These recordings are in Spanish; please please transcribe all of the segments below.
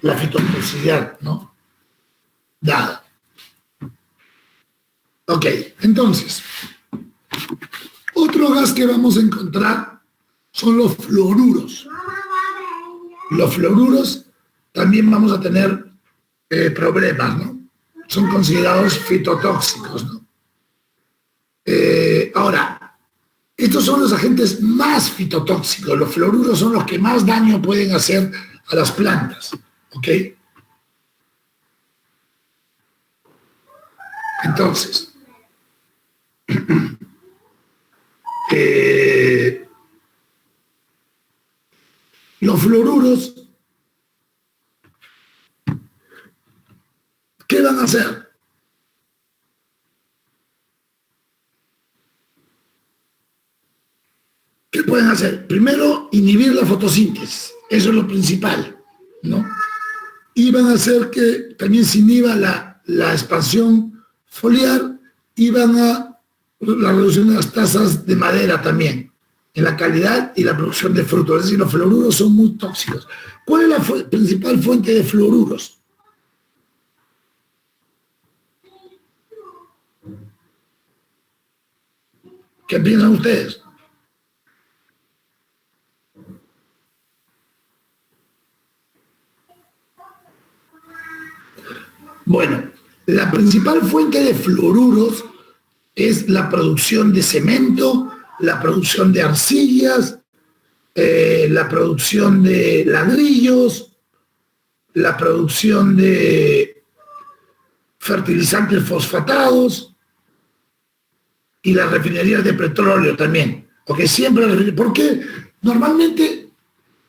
la fitotoxicidad, ¿no? Dada. Ok, entonces, otro gas que vamos a encontrar son los fluoruros. Los fluoruros también vamos a tener problemas, ¿no? Son considerados fitotóxicos, ¿no? Ahora, estos son los agentes más fitotóxicos. Los fluoruros son los que más daño pueden hacer a las plantas, ¿ok? Entonces, los fluoruros, ¿qué van a hacer? ¿Qué pueden hacer? Primero, inhibir la fotosíntesis. Eso es lo principal, ¿no? Y van a hacer que también se inhiba la expansión foliar y van a la reducción de las tasas de madera también, en la calidad y la producción de frutos. Es decir, los fluoruros son muy tóxicos. ¿Cuál es la principal fuente de fluoruros? ¿Qué piensan ustedes? Bueno, la principal fuente de fluoruros es la producción de cemento, la producción de arcillas, la producción de ladrillos, la producción de fertilizantes fosfatados y las refinerías de petróleo también. Porque siempre, porque normalmente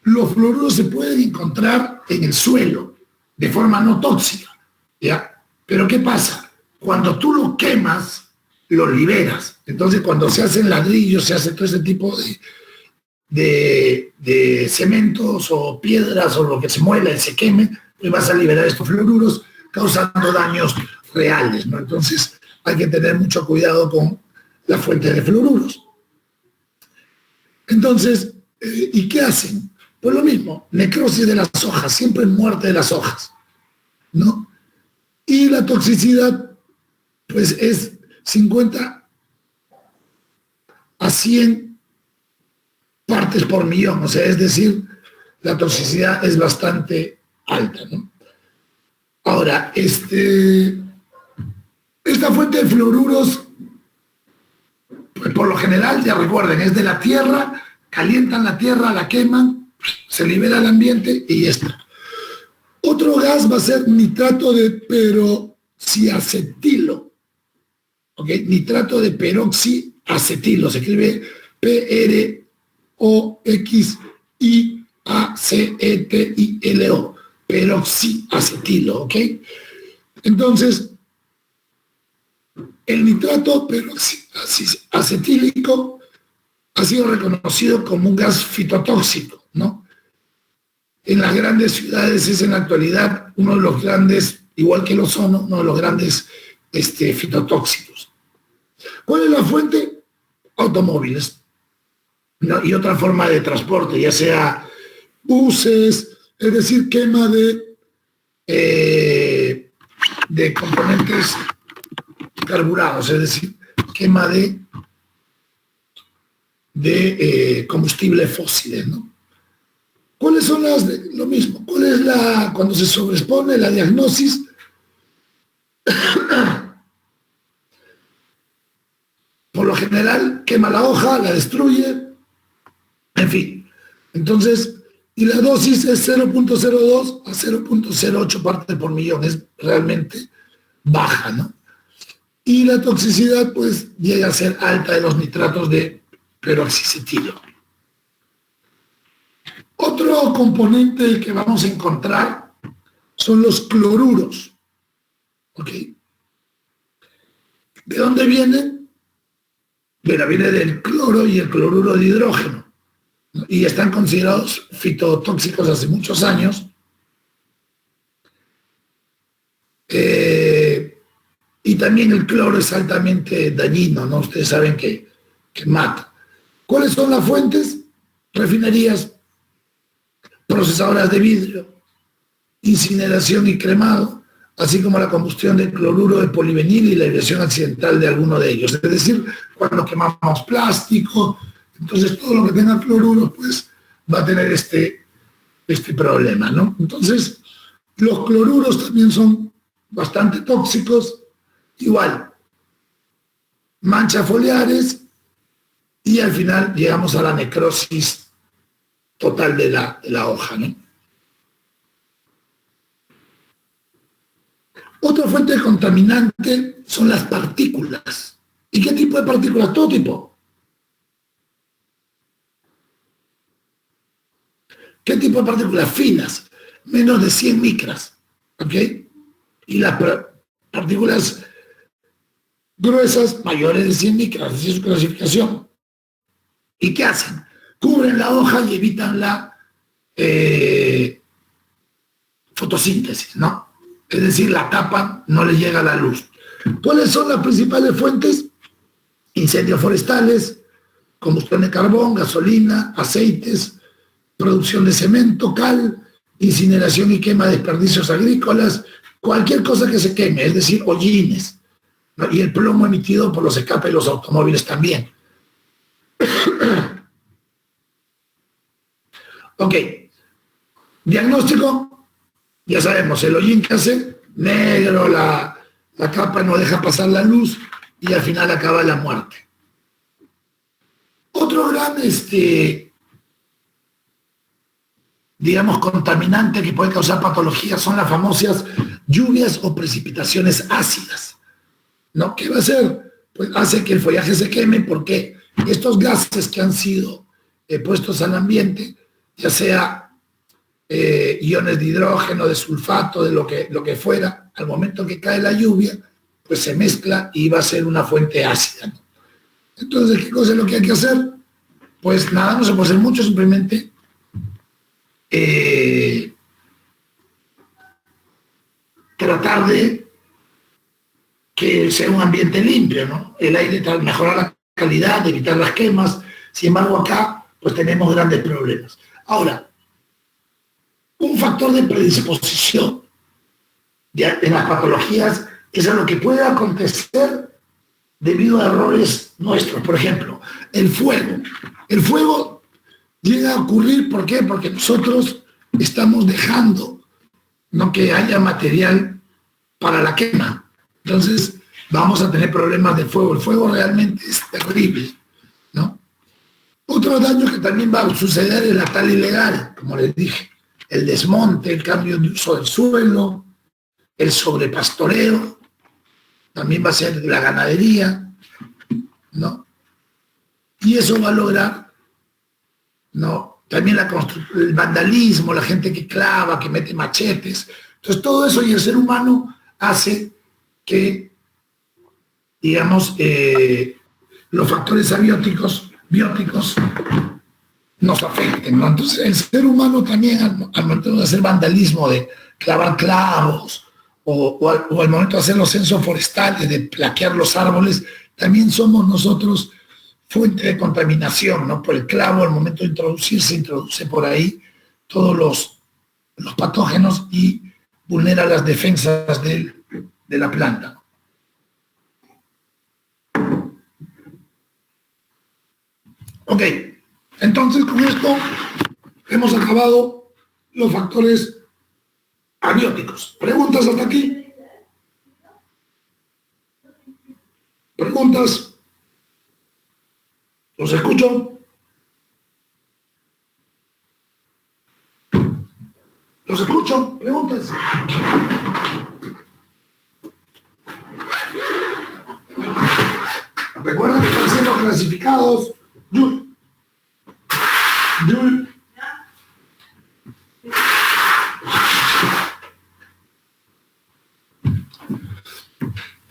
los fluoruros se pueden encontrar en el suelo de forma no tóxica, ¿ya? Pero ¿qué pasa? Cuando tú lo quemas, lo liberas. Entonces, cuando se hacen ladrillos, se hace todo ese tipo de cementos o piedras o lo que se muela y se queme, pues vas a liberar estos fluoruros causando daños reales, ¿no? Entonces, hay que tener mucho cuidado con la fuente de fluoruros. Entonces, ¿y qué hacen? Pues lo mismo, necrosis de las hojas, siempre muerte de las hojas, ¿no? Y la toxicidad, pues es 50 a 100 partes por millón, o sea, es decir, la toxicidad es bastante alta, ¿no? Ahora, esta fuente de fluoruros, pues por lo general, ya recuerden, es de la tierra, calientan la tierra, la queman, se libera al ambiente y ya está. Otro gas va a ser nitrato de peroxiacetilo. ¿Ok? Nitrato de peroxiacetilo. Se escribe P-R-O-X-I-A-C-E-T-I-L-O. Peroxiacetilo. ¿Ok? Entonces, el nitrato peroxiacetílico ha sido reconocido como un gas fitotóxico, ¿no? En las grandes ciudades es en la actualidad uno de los grandes, igual que el ozono, uno de los grandes fitotóxicos. ¿Cuál es la fuente? Automóviles, ¿no? Y otra forma de transporte, ya sea buses, es decir, quema de componentes carburados, es decir, quema de combustibles fósiles, ¿no? ¿Cuáles son lo mismo? ¿Cuál es cuando se sobrepone la diagnosis? Por lo general, quema la hoja, la destruye, en fin. Entonces, y la dosis es 0.02 a 0.08 partes por millón, es realmente baja, ¿no? Y la toxicidad, pues, llega a ser alta de los nitratos de peroxicetilo. Otro componente que vamos a encontrar son los cloruros. ¿Ok? ¿De dónde vienen? Viene del cloro y el cloruro de hidrógeno. Y están considerados fitotóxicos hace muchos años. Y también el cloro es altamente dañino, ¿no? Ustedes saben que mata. ¿Cuáles son las fuentes? Refinerías, procesadoras de vidrio, incineración y cremado, así como la combustión del cloruro de polivinil y la irradiación accidental de alguno de ellos. Es decir, cuando quemamos plástico, entonces todo lo que tenga cloruro, pues va a tener este problema, ¿no? Entonces, los cloruros también son bastante tóxicos, igual, manchas foliares, y al final llegamos a la necrosis total de la hoja, ¿no? Otra fuente de contaminante son las partículas. ¿Y qué tipo de partículas? Todo tipo. ¿Qué tipo de partículas? Finas, menos de 100 micras, ¿ok? Y las partículas gruesas, mayores de 100 micras, así es su clasificación. ¿Y qué hacen? Cubren la hoja y evitan la fotosíntesis, ¿no? Es decir, la tapan, no le llega la luz. ¿Cuáles son las principales fuentes? Incendios forestales, combustión de carbón, gasolina, aceites, producción de cemento, cal, incineración y quema de desperdicios agrícolas, cualquier cosa que se queme, es decir, hollines, ¿no? Y el plomo emitido por los escapes de los automóviles también. Ok, diagnóstico, ya sabemos, el hollín que hace negro, la capa no deja pasar la luz y al final acaba la muerte. Otro gran, digamos, contaminante que puede causar patologías son las famosas lluvias o precipitaciones ácidas, ¿no? ¿Qué va a hacer? Pues hace que el follaje se queme porque estos gases que han sido puestos al ambiente, ya sea iones de hidrógeno, de sulfato, de lo que fuera, al momento que cae la lluvia, pues se mezcla y va a ser una fuente ácida, ¿no? Entonces, ¿qué cosa es lo que hay que hacer? Pues nada, no se puede hacer mucho, simplemente tratar de que sea un ambiente limpio, ¿no? El aire, mejorar la calidad, evitar las quemas. Sin embargo, acá pues tenemos grandes problemas. Ahora, un factor de predisposición en las patologías es a lo que puede acontecer debido a errores nuestros. Por ejemplo, el fuego. El fuego llega a ocurrir, ¿por qué? Porque nosotros estamos dejando no que haya material para la quema. Entonces, vamos a tener problemas de fuego. El fuego realmente es terrible, ¿no? Otro daño que también va a suceder es la tala ilegal, como les dije. El desmonte, el cambio de uso del suelo, el sobrepastoreo, también va a ser la ganadería, ¿no? Y eso va a lograr, ¿no? También el vandalismo, la gente que clava, que mete machetes. Entonces, todo eso y el ser humano hace que, digamos, los factores bióticos nos afecten, ¿no? Entonces, el ser humano también, al momento de hacer vandalismo, de clavar clavos, o al momento de hacer los censos forestales, de plaquear los árboles, también somos nosotros fuente de contaminación, ¿no? Por el clavo, al momento de introducirse, introduce por ahí todos los patógenos y vulnera las defensas de la planta. Ok, entonces con esto hemos acabado los factores abióticos. ¿Preguntas hasta aquí? ¿Preguntas? ¿Los escucho? ¿Los escucho? ¿Preguntas? Recuerden que están siendo clasificados.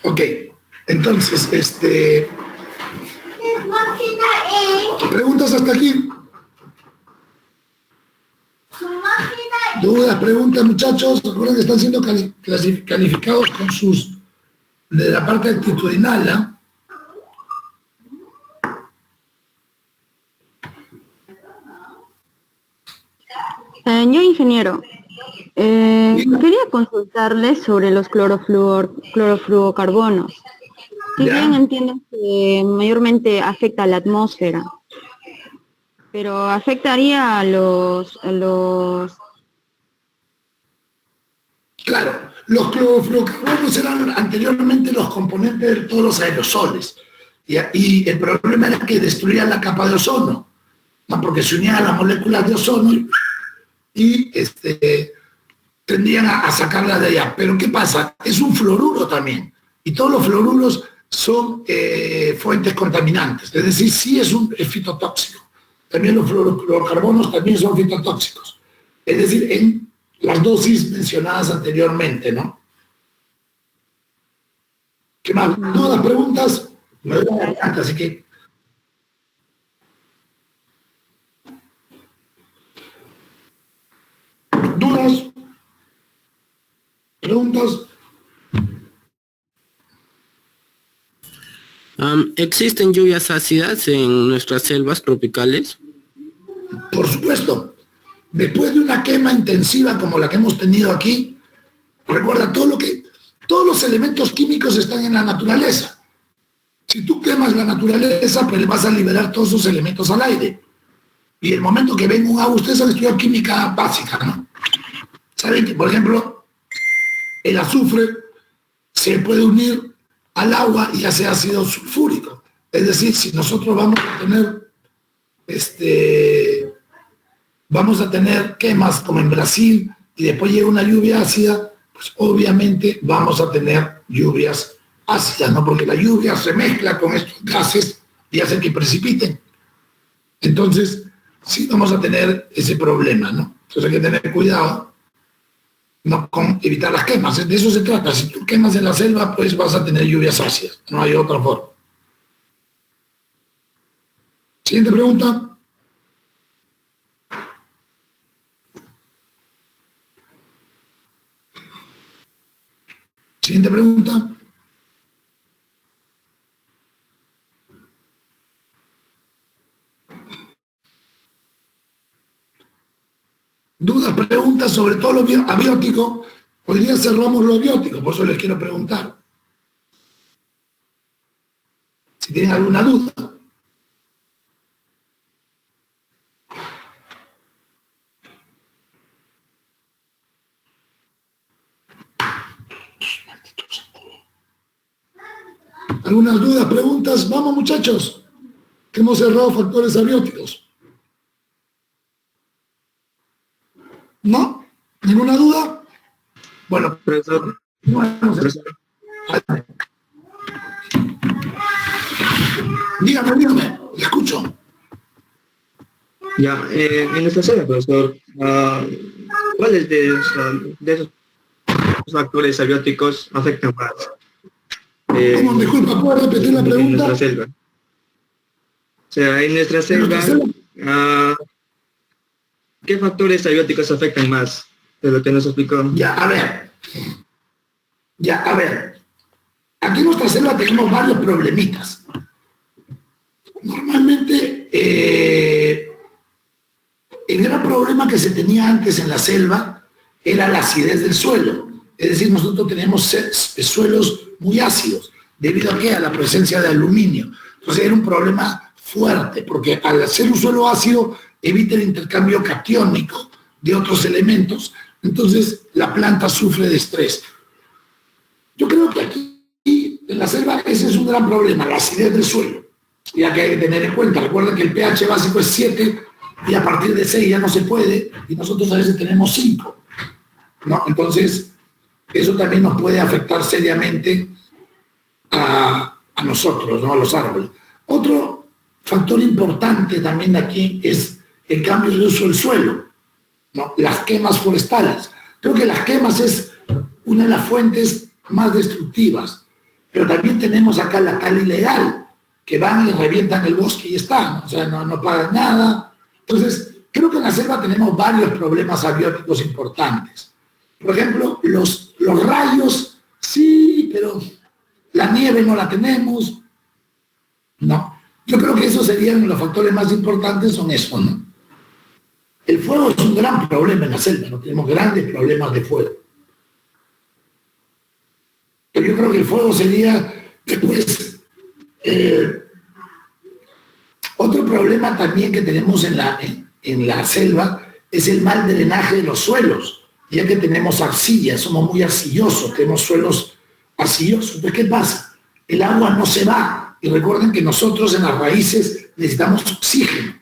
Ok, entonces, ¿preguntas hasta aquí? ¿Dudas, preguntas, muchachos? Recuerden que están siendo calificados con sus, de la parte actitudinal, ¿eh? Señor ingeniero, Quería consultarle sobre los clorofluorocarbonos. Si bien entiendo que mayormente afecta a la atmósfera, pero afectaría a los Claro, los clorofluorocarbonos eran anteriormente los componentes de todos los aerosoles. Y el problema era que destruían la capa de ozono, ¿no? Porque se unían a las moléculas de ozono y tendían a sacarla de allá. Pero ¿qué pasa? Es un fluoruro también. Y todos los fluoruros son fuentes contaminantes. Es decir, sí es fitotóxico. También los fluorocarbonos también son fitotóxicos. Es decir, en las dosis mencionadas anteriormente, ¿no? ¿Qué más? ¿Dudas, preguntas? Me doy la garganta, así que... ¿Dudas? ¿Preguntas? ¿Existen lluvias ácidas en nuestras selvas tropicales? Por supuesto. Después de una quema intensiva como la que hemos tenido aquí, recuerda todos los elementos químicos están en la naturaleza. Si tú quemas la naturaleza, pues vas a liberar todos esos elementos al aire. Y el momento que venga un agua, ustedes han estudiado química básica, ¿no? Saben que, por ejemplo, el azufre se puede unir al agua y hace ácido sulfúrico. Es decir, si nosotros vamos a tener quemas como en Brasil y después llega una lluvia ácida, pues obviamente vamos a tener lluvias ácidas, ¿no? Porque la lluvia se mezcla con estos gases y hacen que precipiten. Entonces, sí vamos a tener ese problema, ¿no? Entonces hay que tener cuidado, ¿no? Con evitar las quemas. De eso se trata. Si tú quemas en la selva, pues vas a tener lluvias ácidas. No hay otra forma. Siguiente pregunta. Siguiente pregunta. Dudas, preguntas sobre todo lo abiótico. Hoy día cerramos lo abiótico, por eso les quiero preguntar. Si tienen alguna duda. ¿Algunas dudas, preguntas? Vamos, muchachos, que hemos cerrado factores abióticos. ¿No? ¿Ninguna duda? Bueno, Profesor. Dígame, le escucho. Ya, en nuestra sede, profesor, ¿cuáles de esos factores abióticos afectan más? ¿Cómo? Disculpa, ¿puedo repetir la pregunta? En nuestra selva. O sea, en nuestra selva, ¿qué factores abióticos afectan más de lo que nos explicó? Ya, a ver. Aquí en nuestra selva tenemos varios problemitas. Normalmente, el gran problema que se tenía antes en la selva era la acidez del suelo. Es decir, nosotros tenemos suelos muy ácidos, debido a ¿qué? A la presencia de aluminio. Entonces era un problema fuerte, porque al hacer un suelo ácido evita el intercambio catiónico de otros elementos, entonces la planta sufre de estrés. Yo creo que aquí en la selva ese es un gran problema, la acidez del suelo, ya que hay que tener en cuenta. Recuerden que el pH básico es 7 y a partir de 6 ya no se puede, y nosotros a veces tenemos 5, ¿no? Entonces, eso también nos puede afectar seriamente a nosotros, ¿no? A los árboles. Otro factor importante también de aquí es el cambio de uso del suelo, ¿no? Las quemas forestales. Creo que las quemas es una de las fuentes más destructivas, pero también tenemos acá la tala ilegal, que van y revientan el bosque y están, o sea, no pagan nada. Entonces, creo que en la selva tenemos varios problemas abióticos importantes. Por ejemplo, los rayos, sí, pero la nieve no la tenemos, ¿no? Yo creo que esos serían los factores más importantes, son esos, ¿no? El fuego es un gran problema en la selva, no tenemos grandes problemas de fuego. Pero yo creo que el fuego sería después. Otro problema también que tenemos en la selva es el mal drenaje de los suelos, ya que tenemos arcilla, somos muy arcillosos, tenemos suelos arcillosos. Entonces, ¿qué pasa? El agua no se va. Y recuerden que nosotros en las raíces necesitamos oxígeno,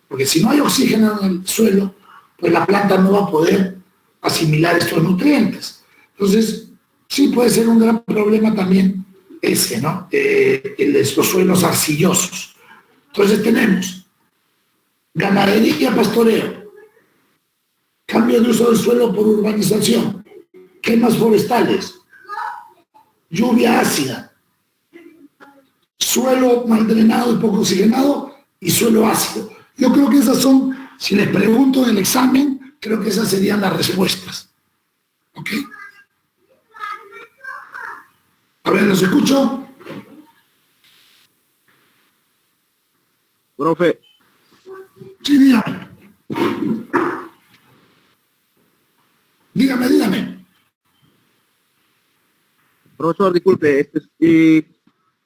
porque si no hay oxígeno en el suelo, pues la planta no va a poder asimilar estos nutrientes. Entonces, sí puede ser un gran problema también ese, ¿no? Estos suelos arcillosos. Entonces tenemos ganadería, pastoreo, cambio de uso del suelo por urbanización, quemas forestales, lluvia ácida, suelo mal drenado y poco oxigenado y suelo ácido. Yo creo que esas son, si les pregunto en el examen, creo que esas serían las respuestas. ¿Ok? A ver, ¿los escucho? Profe. Sí, dígame. Dígame. Profesor, disculpe, y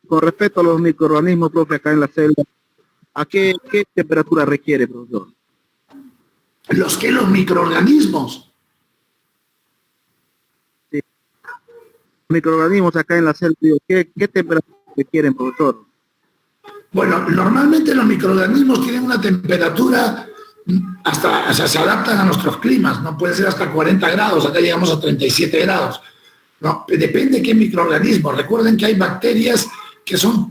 con respecto a los microorganismos, profe, acá en la selva, ¿a qué temperatura requiere, profesor? ¿Los microorganismos? Sí. Microorganismos acá en la selva, ¿qué temperatura requieren, profesor? Bueno, normalmente los microorganismos tienen una temperatura hasta, o sea, se adaptan a nuestros climas, no puede ser hasta 40 grados, acá llegamos a 37 grados. No, depende de qué microorganismo. Recuerden que hay bacterias que son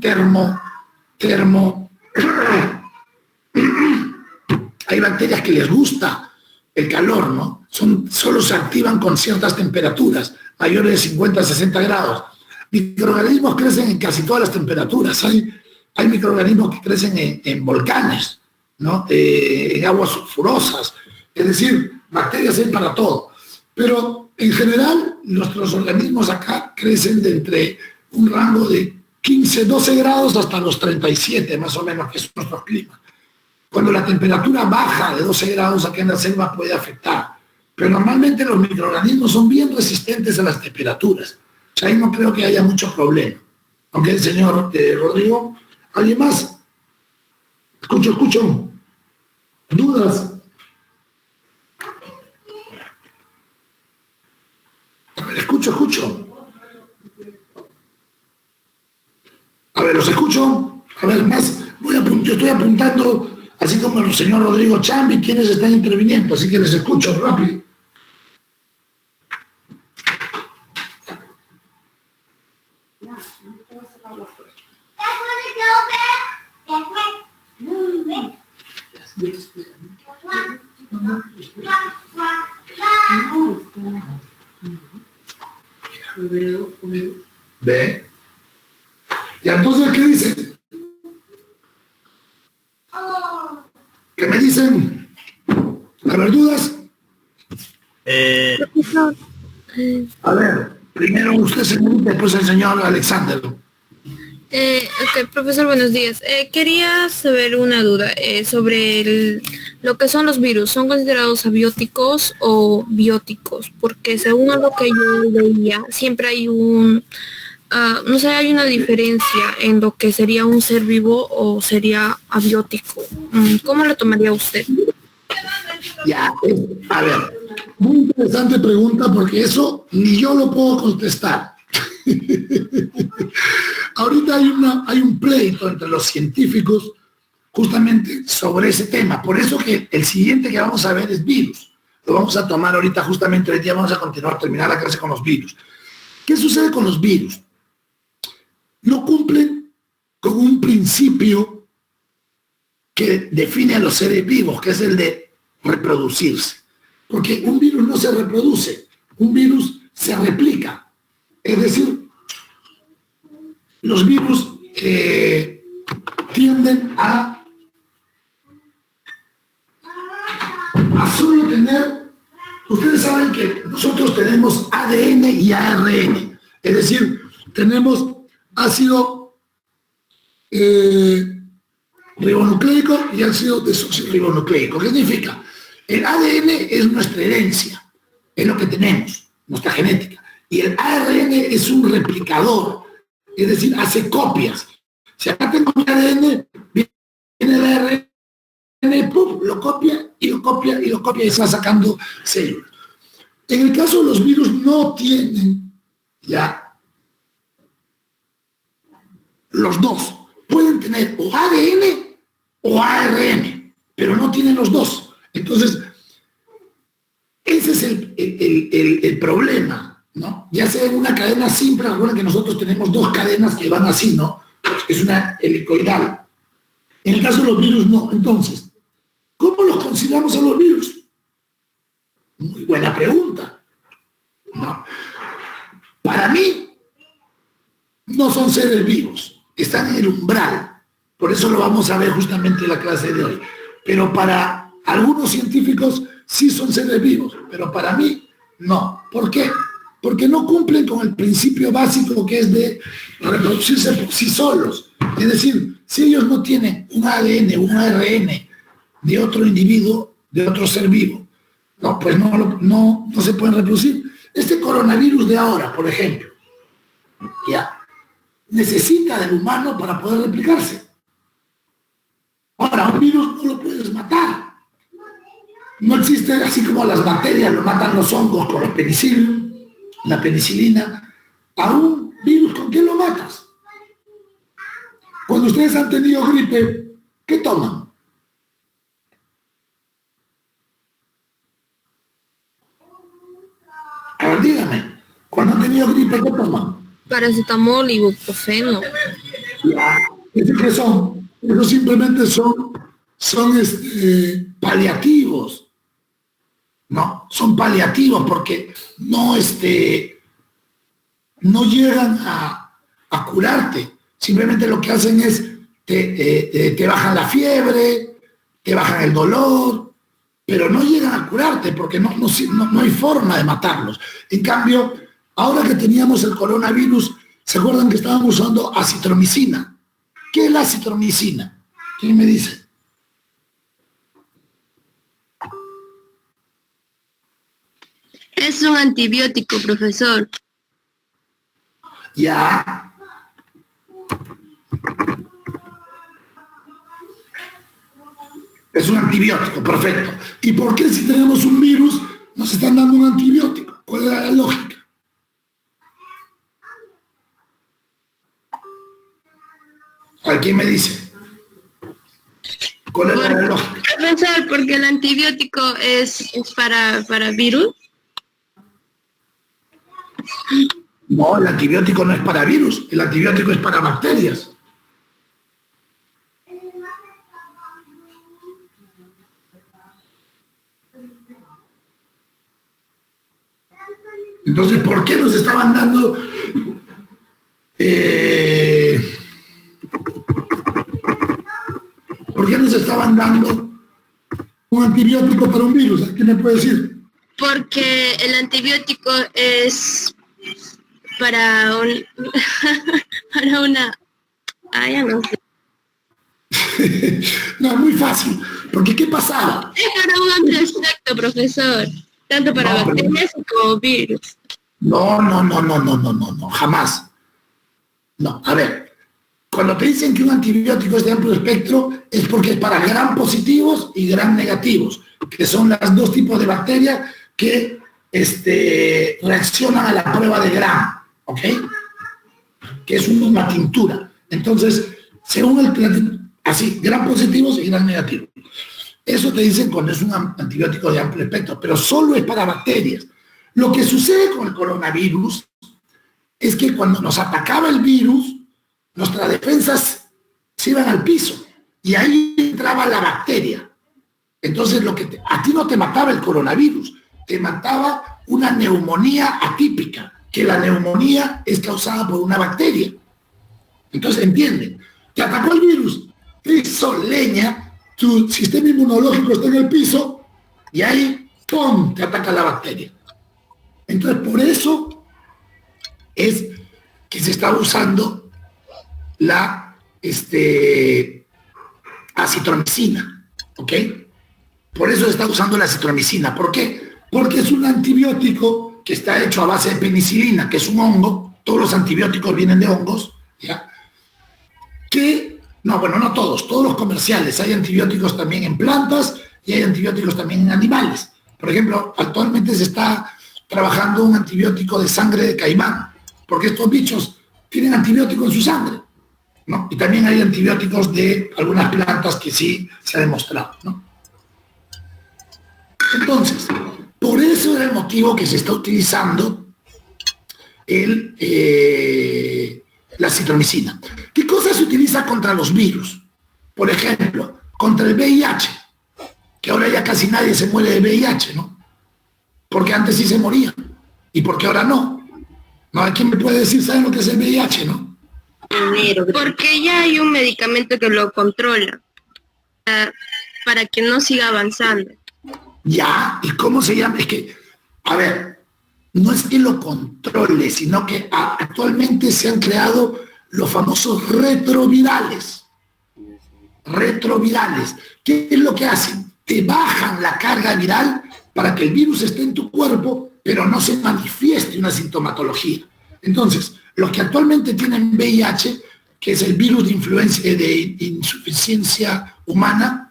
hay bacterias que les gusta el calor, ¿no? Solo se activan con ciertas temperaturas, mayores de 50 a 60 grados. Microorganismos crecen en casi todas las temperaturas. Hay microorganismos que crecen en volcanes, ¿no? En aguas sulfurosas. Es decir, bacterias hay para todo. Pero en general, nuestros organismos acá crecen de entre un rango de 15, 12 grados hasta los 37, más o menos, que es nuestro clima. Cuando la temperatura baja de 12 grados acá en la selva puede afectar. Pero normalmente los microorganismos son bien resistentes a las temperaturas. O sea, ahí no creo que haya mucho problema. Aunque el señor Rodrigo, ¿alguien más? Escucho. ¿Dudas? A ver, escucho. A ver, los escucho. A ver, más. Yo estoy apuntando, así como el señor Rodrigo Chambi, quienes están interviniendo, así que les escucho rápido. ¿Ve? ¿Y entonces qué dicen? ¿Qué me dicen? A ver, ¿dudas? A ver, primero usted, señor, después el señor Alexander. Ok, profesor, buenos días. Quería saber una duda sobre lo que son los virus. ¿Son considerados abióticos o bióticos? Porque según lo que yo veía, siempre hay no sé, hay una diferencia en lo que sería un ser vivo o sería abiótico. ¿Cómo lo tomaría usted? Ya, a ver, muy interesante pregunta porque eso ni yo lo puedo contestar. Ahorita hay un pleito entre los científicos justamente sobre ese tema. Por eso que el siguiente que vamos a ver es virus. Lo vamos a tomar ahorita justamente hoy día, vamos a terminar la clase con los virus. ¿Qué sucede con los virus? No cumplen con un principio que define a los seres vivos, que es el de reproducirse. Porque un virus no se reproduce, un virus se replica. Es decir, los virus tienden a solo tener, ustedes saben que nosotros tenemos ADN y ARN, es decir, tenemos ácido ribonucleico y ácido desoxirribonucleico. ¿Qué significa? El ADN es nuestra herencia, es lo que tenemos, nuestra genética. Y el ARN es un replicador, es decir, hace copias. Si acá tengo mi ADN, viene el ARN, ¡pum!, lo copia y lo copia y lo copia y se va sacando células. En el caso de los virus no tienen ya los dos. Pueden tener o ADN o ARN, pero no tienen los dos. Entonces, ese es el problema, ¿no? Ya sea en una cadena simple, recuerden que nosotros tenemos dos cadenas que van así, ¿no? Es una helicoidal. En el caso de los virus, no. Entonces, ¿cómo los consideramos a los virus? Muy buena pregunta, ¿no? Para mí, no son seres vivos, están en el umbral. Por eso lo vamos a ver justamente en la clase de hoy. Pero para algunos científicos sí son seres vivos, pero para mí no. ¿Por qué? Porque no cumplen con el principio básico que es de reproducirse por sí solos. Es decir, si ellos no tienen un ADN, un ARN de otro individuo, de otro ser vivo, no, pues no se pueden reproducir. Este coronavirus de ahora, por ejemplo, ya necesita del humano para poder replicarse. Ahora, un virus no lo puedes matar. No existe, así como las bacterias lo matan los hongos con la penicilina, a un virus, ¿con qué lo matas? Cuando ustedes han tenido gripe, ¿qué toman? A ver, dígame, cuando han tenido gripe, ¿qué toman? Paracetamol, ibuprofeno. ¿Qué son? Esos simplemente son paliativos. No, son paliativos porque no llegan a curarte. Simplemente lo que hacen es te bajan la fiebre, te bajan el dolor, pero no llegan a curarte porque no hay forma de matarlos. En cambio, ahora que teníamos el coronavirus, ¿se acuerdan que estábamos usando acitromicina? ¿Qué es la acitromicina? ¿Quién me dice? Es un antibiótico, profesor. Ya. Es un antibiótico, perfecto. ¿Y por qué si tenemos un virus nos están dando un antibiótico? ¿Cuál es la lógica? ¿Quién me dice? ¿Cuál es la lógica? Profesor, porque el antibiótico es para virus. No, el antibiótico no es para virus, el antibiótico es para bacterias. Entonces, ¿por qué nos estaban dando ¿por qué nos estaban dando un antibiótico para un virus? ¿Qué me puede decir? Porque el antibiótico es para para una... ya no sé. No, es muy fácil. Porque ¿qué pasaba? Es para un amplio espectro, profesor. Tanto para bacterias como virus. No, jamás. No, a ver. Cuando te dicen que un antibiótico es de amplio espectro, es porque es para gram positivos y gram negativos, que son los dos tipos de bacterias que reaccionan a la prueba de gram, ¿ok? Que es una tintura. Entonces, según así, gram positivos y gram negativos. Eso te dicen cuando es un antibiótico de amplio espectro, pero solo es para bacterias. Lo que sucede con el coronavirus es que cuando nos atacaba el virus, nuestras defensas se iban al piso y ahí entraba la bacteria. Entonces, a ti no te mataba el coronavirus, te mataba una neumonía atípica, que la neumonía es causada por una bacteria. Entonces, entienden, te atacó el virus, te hizo leña, tu sistema inmunológico está en el piso y ahí, ¡pum!, te ataca la bacteria. Entonces, por eso es que se está usando la acitromicina, ¿ok? Por eso se está usando la acitromicina. ¿Por qué? Porque es un antibiótico que está hecho a base de penicilina, que es un hongo. Todos los antibióticos vienen de hongos, ¿ya? No todos los comerciales. Hay antibióticos también en plantas y hay antibióticos también en animales. Por ejemplo, actualmente se está trabajando un antibiótico de sangre de caimán, porque estos bichos tienen antibiótico en su sangre, ¿no? Y también hay antibióticos de algunas plantas que sí se ha demostrado, ¿no? Entonces, por eso era el motivo que se está utilizando la acitromicina. ¿Qué cosa se utiliza contra los virus? Por ejemplo, contra el VIH, que ahora ya casi nadie se muere de VIH, ¿no? Porque antes sí se morían, y porque ahora no. ¿No? ¿Quién me puede decir, saben lo que es el VIH, no? Porque ya hay un medicamento que lo controla, para que no siga avanzando. Ya, ¿y cómo se llama? Es que, a ver, no es que lo controle, sino que actualmente se han creado los famosos retrovirales. Retrovirales. ¿Qué es lo que hacen? Te bajan la carga viral para que el virus esté en tu cuerpo, pero no se manifieste una sintomatología. Entonces, los que actualmente tienen VIH, que es el virus de insuficiencia humana,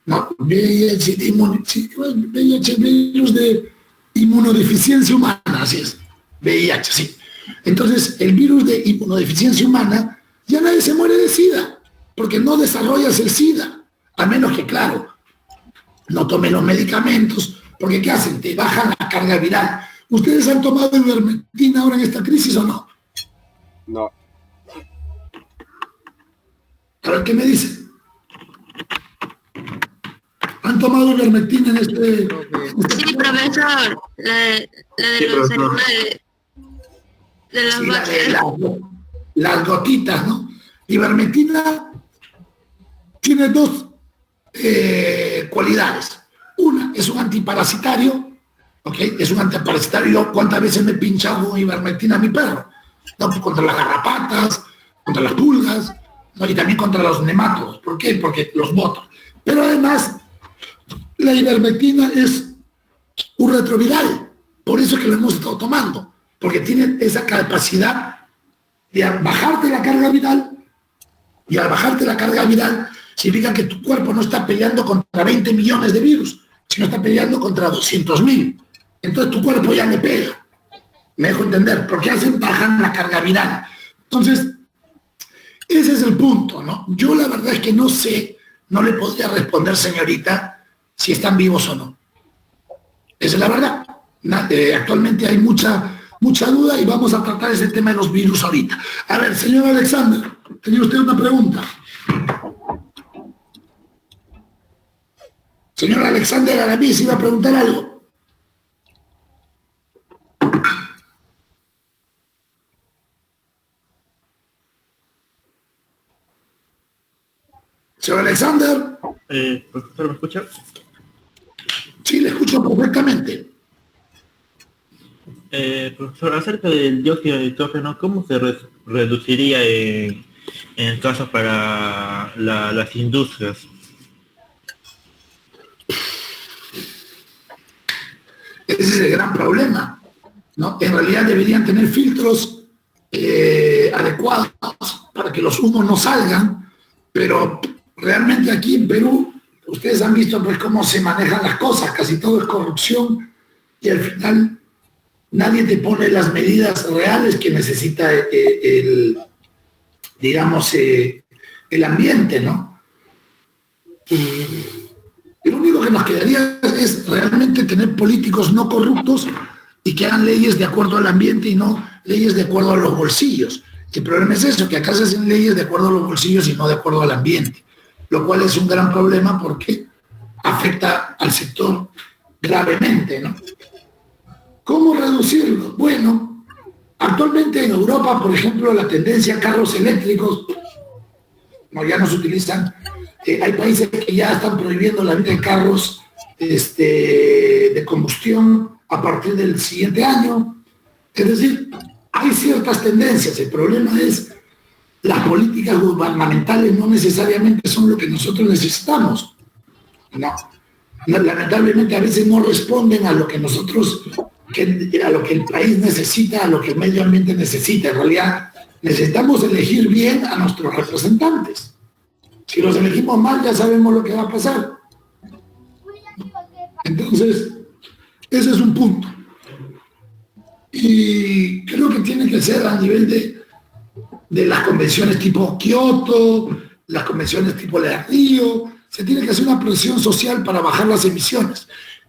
no, VIH, virus de inmunodeficiencia humana, así es, VIH, sí. Entonces, el virus de inmunodeficiencia humana, ya nadie se muere de SIDA, porque no desarrollas el SIDA, a menos que, claro, no tomen los medicamentos, porque ¿qué hacen? Te bajan la carga viral. ¿Ustedes han tomado ivermectina ahora en esta crisis o no? No. A ver, ¿qué me dicen? ¿Han tomado ivermectina en este...? Sí, profesor. La de los animales. De las vacas. Las gotitas, ¿no? Ivermectina tiene dos cualidades. Una, es un antiparasitario, ¿ok? Es un antiparasitario. Yo, ¿cuántas veces me he pinchado con ivermectina a mi perro? ¿No? Contra las garrapatas, contra las pulgas, ¿no? Y también contra los nematodos. ¿Por qué? Porque los boto. Pero además, la ivermectina es un retroviral. Por eso es que lo hemos estado tomando. Porque tiene esa capacidad de bajarte la carga viral. Y al bajarte la carga viral, significa que tu cuerpo no está peleando contra 20 millones de virus, sino está peleando contra 200.000. Entonces tu cuerpo ya le pega. Me dejo entender, porque bajan la carga viral. Entonces, ese es el punto, ¿no? Yo la verdad es que no sé, no le podría responder, señorita, si están vivos o no. Esa es la verdad. Actualmente hay mucha duda y vamos a tratar ese tema de los virus ahorita. A ver, señor Alexander, tenía usted una pregunta. Señor Alexander Aramis, iba a preguntar algo. Señor Alexander. Profesor, ¿me escucha? Sí, le escucho perfectamente. Profesor, acerca del dióxido de nitrógeno, ¿cómo se reduciría en el caso para las industrias? Ese es el gran problema, ¿no? En realidad deberían tener filtros adecuados para que los humos no salgan, pero realmente aquí en Perú, ustedes han visto pues cómo se manejan las cosas, casi todo es corrupción y al final nadie te pone las medidas reales que necesita el ambiente, ¿no? Lo único que nos quedaría es realmente tener políticos no corruptos y que hagan leyes de acuerdo al ambiente y no leyes de acuerdo a los bolsillos. El problema es eso, que acá se hacen leyes de acuerdo a los bolsillos y no de acuerdo al ambiente, lo cual es un gran problema porque afecta al sector gravemente, ¿no? ¿Cómo reducirlo? Bueno, actualmente en Europa, por ejemplo, la tendencia a carros eléctricos, no, ya no se utilizan. Hay países que ya están prohibiendo la venta de carros de combustión a partir del siguiente año. Es decir, hay ciertas tendencias. El problema es las políticas gubernamentales no necesariamente son lo que nosotros necesitamos. No. lamentablemente a veces no responden a lo que nosotros, a lo que el país necesita, a lo que el medio ambiente necesita. En realidad necesitamos elegir bien a nuestros representantes. Si los elegimos mal, ya sabemos lo que va a pasar. Entonces, ese es un punto. Y creo que tiene que ser a nivel de las convenciones tipo Kioto, las convenciones tipo la de Río. Se tiene que hacer una presión social para bajar las emisiones.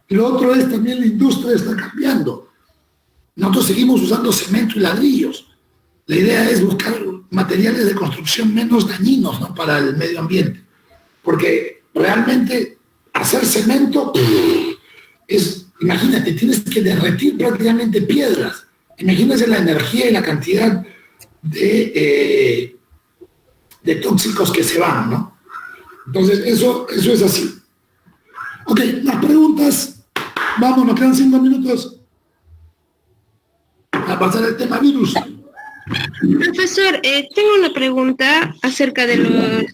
Y lo otro es también la industria está cambiando. Nosotros seguimos usando cemento y ladrillos. La idea es buscar materiales de construcción menos dañinos, ¿no?, para el medio ambiente. Porque realmente hacer cemento es, imagínate, tienes que derretir prácticamente piedras. Imagínense la energía y la cantidad de tóxicos que se van, ¿no? Entonces, eso es así. Ok, las preguntas. Vamos, nos quedan 5 minutos a pasar el tema virus. Profesor, tengo una pregunta acerca de los...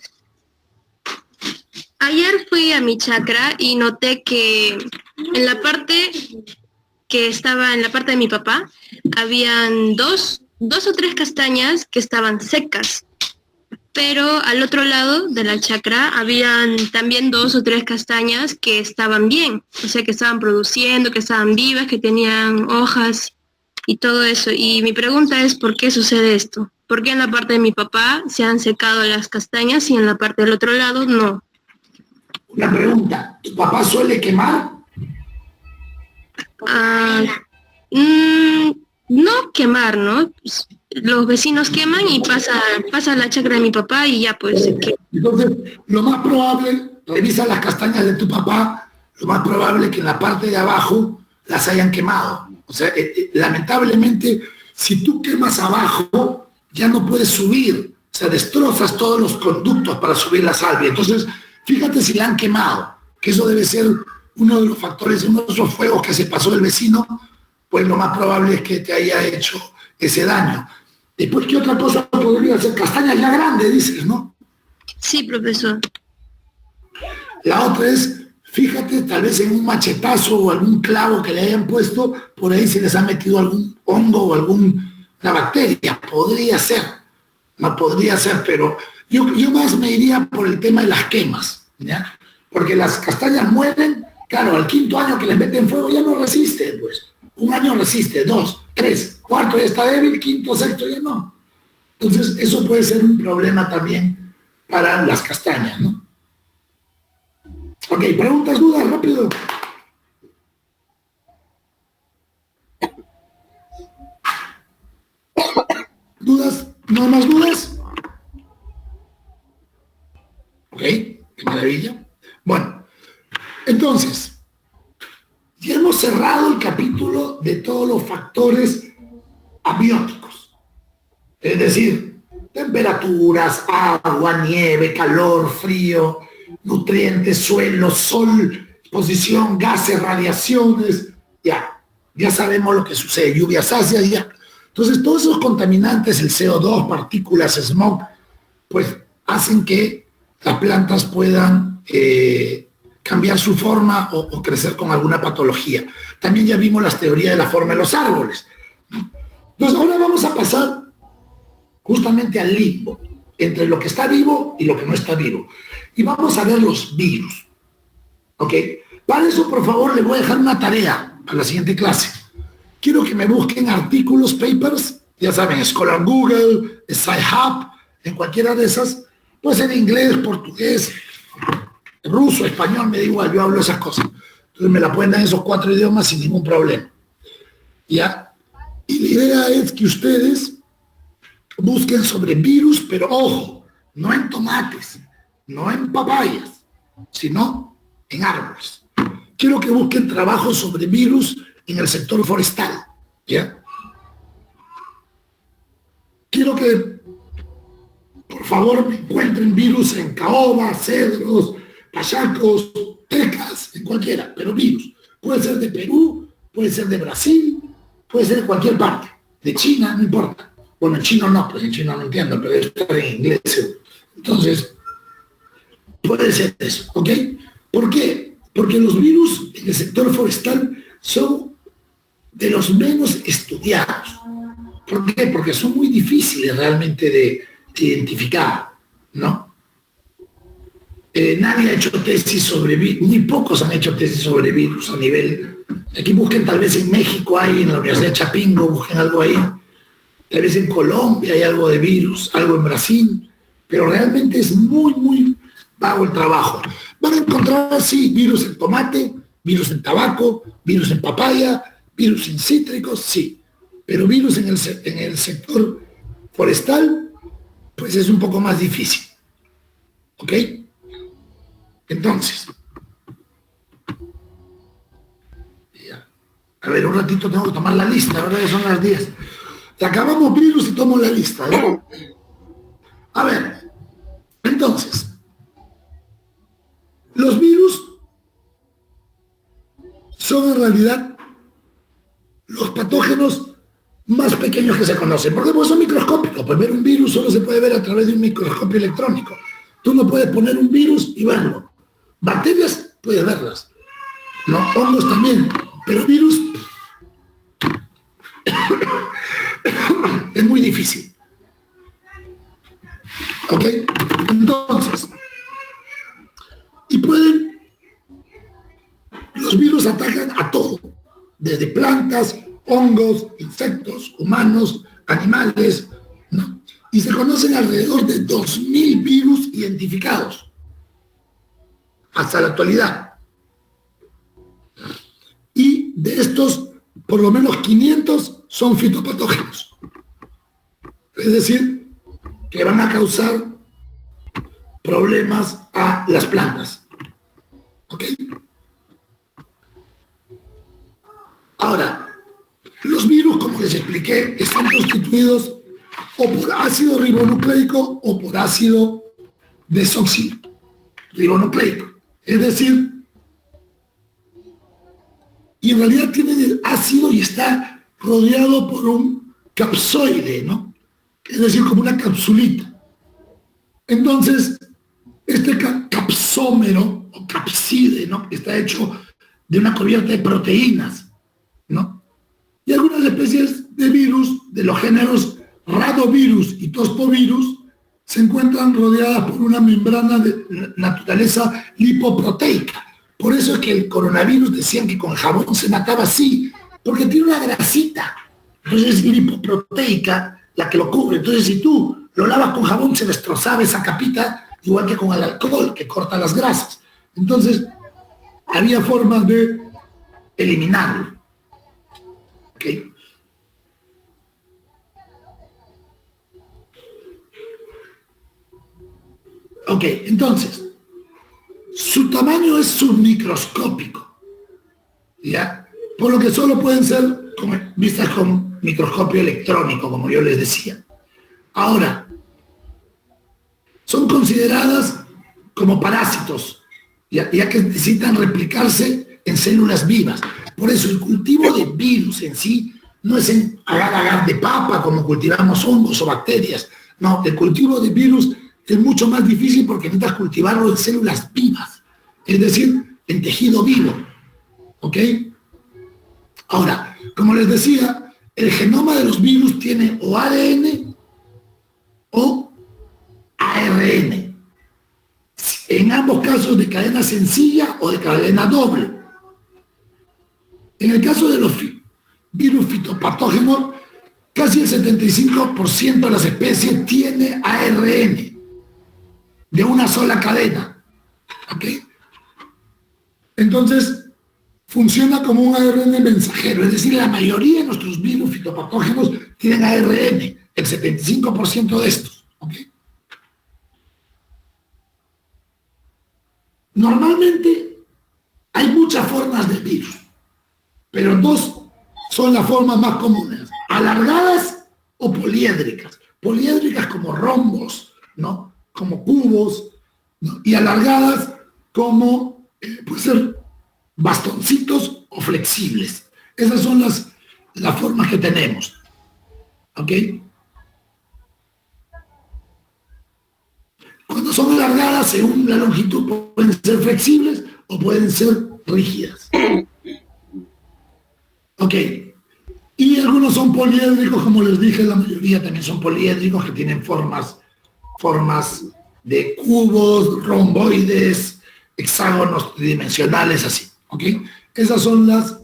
Ayer fui a mi chacra y noté que en la parte que estaba en la parte de mi papá, habían dos o tres castañas que estaban secas. Pero al otro lado de la chacra habían también 2 o 3 castañas que estaban bien, o sea, que estaban produciendo, que estaban vivas, que tenían hojas y todo eso. Y mi pregunta es, ¿por qué sucede esto? ¿Por qué en la parte de mi papá se han secado las castañas y en la parte del otro lado no? Una pregunta, ¿tu papá suele quemar? No quemar, ¿no? Pues, los vecinos queman y pasa la chacra de mi papá y ya pues se quema. Entonces, lo más probable, revisa las castañas de tu papá, lo más probable es que en la parte de abajo las hayan quemado. O sea, lamentablemente, si tú quemas abajo, ya no puedes subir. O sea, destrozas todos los conductos para subir la salvia. Entonces, fíjate si la han quemado, que eso debe ser uno de los factores, uno de esos fuegos que se pasó del vecino, pues lo más probable es que te haya hecho ese daño. Después, ¿qué otra cosa podría ser? Castañas ya grandes, dices, ¿no? Sí, profesor. La otra es, fíjate, tal vez en un machetazo o algún clavo que le hayan puesto, por ahí se les ha metido algún hongo o alguna bacteria. Podría ser, no podría ser, pero yo más me iría por el tema de las quemas, ¿ya? Porque las castañas mueren, claro, al 5.º año que les meten fuego ya no resisten, pues. 1 año resiste, 2, 3, 4 ya está débil, 5º, 6º ya no. Entonces, eso puede ser un problema también para las castañas, ¿no? Ok, preguntas, dudas, rápido. ¿Dudas? ¿No hay más dudas? Ok, qué maravilla. Bueno, entonces, ya hemos cerrado el capítulo de todos los factores abióticos. Es decir, temperaturas, agua, nieve, calor, frío, nutrientes, suelo, sol, exposición, gases, radiaciones, ya sabemos lo que sucede, lluvias ácidas, ya. Entonces, todos esos contaminantes, el CO2, partículas, smog, pues hacen que las plantas puedan cambiar su forma o crecer con alguna patología. También ya vimos las teorías de la forma de los árboles, ¿no? Entonces, ahora vamos a pasar justamente al limbo, entre lo que está vivo y lo que no está vivo. Y vamos a ver los virus. ¿Ok? Para eso, por favor, les voy a dejar una tarea para la siguiente clase. Quiero que me busquen artículos, papers, ya saben, Scholar Google, Sci-Hub, en cualquiera de esas, pues en inglés, portugués, ruso, español, me da igual, yo hablo esas cosas. Entonces me la pueden dar en esos 4 idiomas sin ningún problema. ¿Ya? Y la idea es que ustedes busquen sobre virus, pero ojo, no en tomates, no en papayas, sino en árboles. Quiero que busquen trabajos sobre virus en el sector forestal, ¿ya? Quiero que, por favor, me encuentren virus en caobas, cedros, pachacos, tecas, en cualquiera, pero virus. Puede ser de Perú, puede ser de Brasil, puede ser de cualquier parte, de China, no importa. Bueno, en chino no, pues en chino no entiendo, pero está en inglés. Entonces, puede ser eso, ¿ok? ¿Por qué? Porque los virus en el sector forestal son de los menos estudiados. ¿Por qué? Porque son muy difíciles realmente de identificar, ¿no? Nadie ha hecho tesis sobre virus, muy pocos han hecho tesis sobre virus a nivel... Aquí busquen, tal vez en México hay, en la Universidad de Chapingo, busquen algo ahí. Tal vez en Colombia hay algo de virus, algo en Brasil, pero realmente es muy, muy vago el trabajo. Van a encontrar, sí, virus en tomate, virus en tabaco, virus en papaya, virus en cítricos, sí. Pero virus en el sector forestal, pues es un poco más difícil. ¿Ok? Entonces, ya. A ver, un ratito tengo que tomar la lista, ahora ya son las 10. Acabamos virus y tomo la lista, ¿eh? A ver, entonces, los virus son en realidad los patógenos más pequeños que se conocen. ¿Por qué? Porque son microscópicos. Pues ver un virus solo se puede ver a través de un microscopio electrónico. Tú no puedes poner un virus y verlo. Bacterias, puedes verlas. No, hongos también. Pero virus es muy difícil. ¿Ok? Entonces, los virus atacan a todo, desde plantas, hongos, insectos, humanos, animales, ¿no? Y se conocen alrededor de 2.000 virus identificados hasta la actualidad. Y de estos, por lo menos 500 son fitopatógenos. Es decir, que van a causar problemas a las plantas. ¿Ok? Ahora, los virus, como les expliqué, están constituidos o por ácido ribonucleico o por ácido desoxirribonucleico. Es decir, y en realidad tienen el ácido y está rodeado por un capsoide, ¿no? Es decir, como una capsulita. Entonces, este capsómero o capside, ¿no? Está hecho de una cubierta de proteínas, ¿no? Y algunas especies de virus, de los géneros Rhadovirus y Tostovirus, se encuentran rodeadas por una membrana de naturaleza lipoproteica. Por eso es que el coronavirus decían que con jabón se mataba así, porque tiene una grasita. Entonces es lipoproteica la que lo cubre. Entonces si tú lo lavas con jabón se destrozaba esa capita, igual que con el alcohol, que corta las grasas. Entonces había formas de eliminarlo. ¿Ok? Ok, entonces, su tamaño es submicroscópico, ¿ya? Por lo que solo pueden ser vistas con microscopio electrónico, como yo les decía. Ahora, son consideradas como parásitos, ya que necesitan replicarse en células vivas. Por eso el cultivo de virus en sí no es en agar de papa, como cultivamos hongos o bacterias. No, el cultivo de virus es mucho más difícil porque necesitas cultivarlo en células vivas, es decir, en tejido vivo. ¿Ok? Ahora, como les decía, el genoma de los virus tiene o ADN o ARN. En ambos casos de cadena sencilla o de cadena doble. En el caso de los virus fitopatógenos, casi el 75% de las especies tiene ARN de una sola cadena. ¿Ok? Entonces, funciona como un ARN mensajero, es decir, la mayoría de nuestros virus fitopatógenos tienen ARN, el 75% de estos. ¿Ok? Normalmente hay muchas formas de virus, pero dos son las formas más comunes, alargadas o poliédricas. Poliédricas como rombos, ¿no? Como cubos, ¿no? Y alargadas como, puede ser bastoncitos o flexibles. Esas son las formas que tenemos. ¿Ok? Cuando son alargadas, según la longitud, pueden ser flexibles o pueden ser rígidas. Ok. Y algunos son poliédricos, como les dije, la mayoría también son poliédricos, que tienen formas de cubos, romboides, hexágonos tridimensionales, así. ¿Ok? Esas son las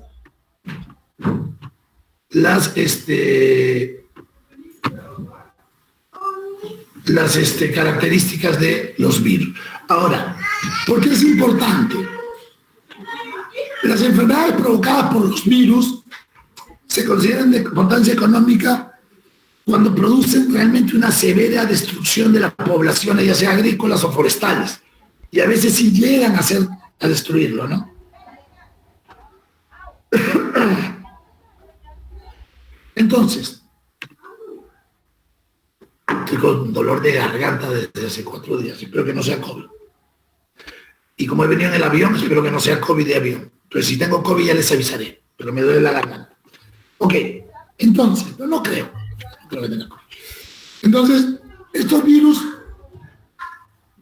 características de los virus. Ahora, ¿por qué es importante? Las enfermedades provocadas por los virus se consideran de importancia económica cuando producen realmente una severa destrucción de las poblaciones, ya sea agrícolas o forestales, y a veces sí llegan a destruirlo, ¿no? Entonces, estoy con dolor de garganta desde hace 4 días, espero que no sea COVID. Y como he venido en el avión, espero que no sea COVID de avión. Entonces, si tengo COVID ya les avisaré, pero me duele la garganta. Ok, entonces, pero no creo que tenga COVID. Entonces, estos virus,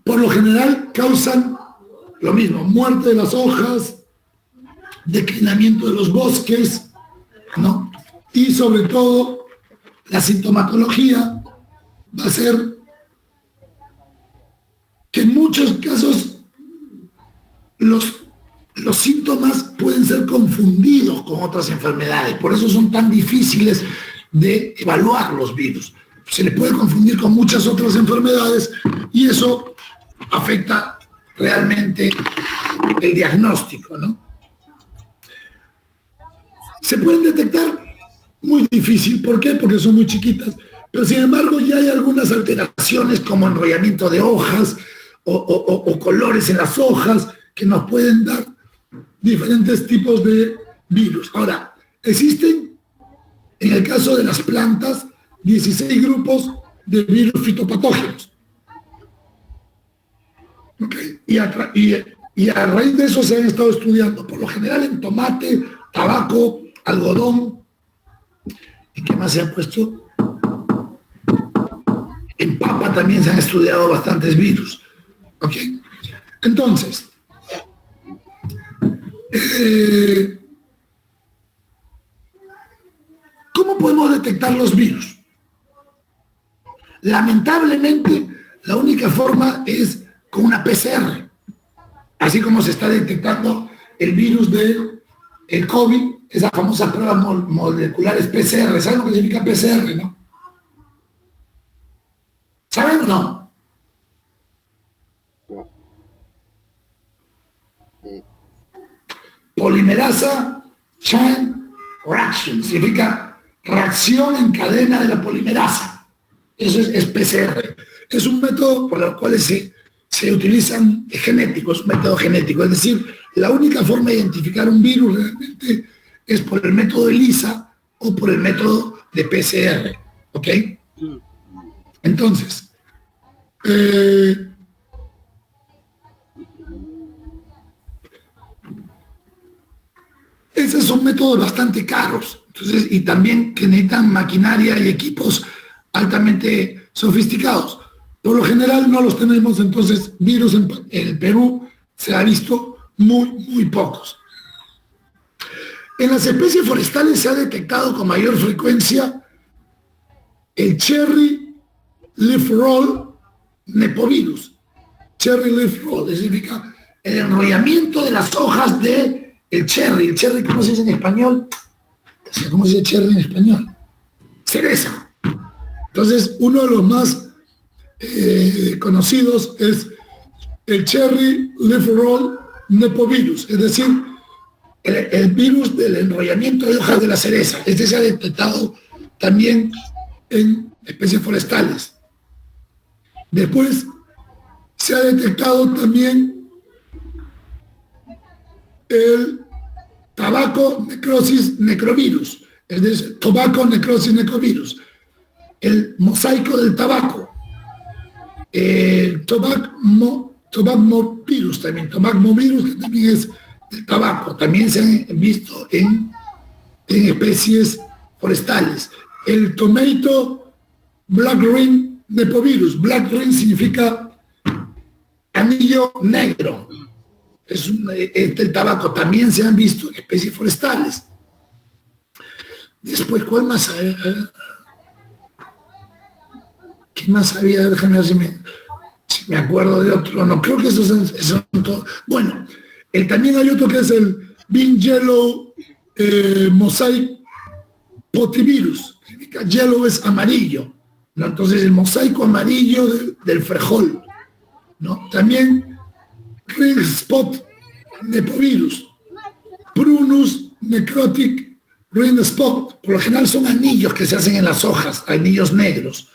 por lo general, causan lo mismo, muerte de las hojas, declinamiento de los bosques, ¿no? Y sobre todo, la sintomatología va a ser que en muchos casos los síntomas pueden ser confundidos con otras enfermedades, por eso son tan difíciles de evaluar los virus. Se les puede confundir con muchas otras enfermedades y eso afecta realmente el diagnóstico, ¿no? Se pueden detectar muy difícil, ¿por qué? Porque son muy chiquitas, pero sin embargo ya hay algunas alteraciones como enrollamiento de hojas o colores en las hojas que nos pueden dar diferentes tipos de virus. Ahora, existen, en el caso de las plantas, 16 grupos de virus fitopatógenos. Okay. Y a raíz de eso se han estado estudiando, por lo general en tomate, tabaco, algodón. ¿Y qué más se ha puesto? En papa también se han estudiado bastantes virus. ¿Ok? Entonces, ¿cómo podemos detectar los virus? Lamentablemente, la única forma es con una PCR. Así como se está detectando el virus del COVID, esas famosas pruebas moleculares PCR. ¿Saben lo que significa PCR, no? ¿Saben o no? Polimerasa chain reaction, significa reacción en cadena de la polimerasa. Eso es PCR. Es un método por el cual se utilizan genéticos, un método genético. Es decir, la única forma de identificar un virus realmente es por el método ELISA o por el método de PCR. ¿Ok? Entonces, esos son métodos bastante caros, entonces, y también que necesitan maquinaria y equipos altamente sofisticados. Por lo general no los tenemos, entonces virus en el Perú se ha visto muy pocos. En las especies forestales se ha detectado con mayor frecuencia el cherry leaf roll nepovirus. Cherry leaf roll significa el enrollamiento de las hojas de el cherry. El cherry, ¿cómo se dice en español? ¿Cómo se dice cherry en español? Cereza. Entonces, uno de los más conocidos es el cherry leaf roll nepovirus, es decir, el virus del enrollamiento de hojas de la cereza. Este se ha detectado también en especies forestales. Después se ha detectado también el tabaco necrosis necrovirus, es decir, tobacco necrosis necrovirus, el mosaico del tabaco, el tobacmovirus también, tobacmovirus que también es del tabaco, también se han visto en especies forestales. El tomato black ring nepovirus, black ring significa anillo negro, El tabaco también se han visto en especies forestales. Después, ¿cuál más? ¿Qué más había? Déjame ver si me acuerdo de otro. No, creo que esos son todos. Bueno, también hay otro que es el Bean Yellow Mosaic Potivirus. Significa yellow es amarillo, ¿no? Entonces el mosaico amarillo del frejol, ¿no? También Ring Spot Nepovirus, Prunus Necrotic Ring Spot. Por lo general son anillos que se hacen en las hojas, anillos negros.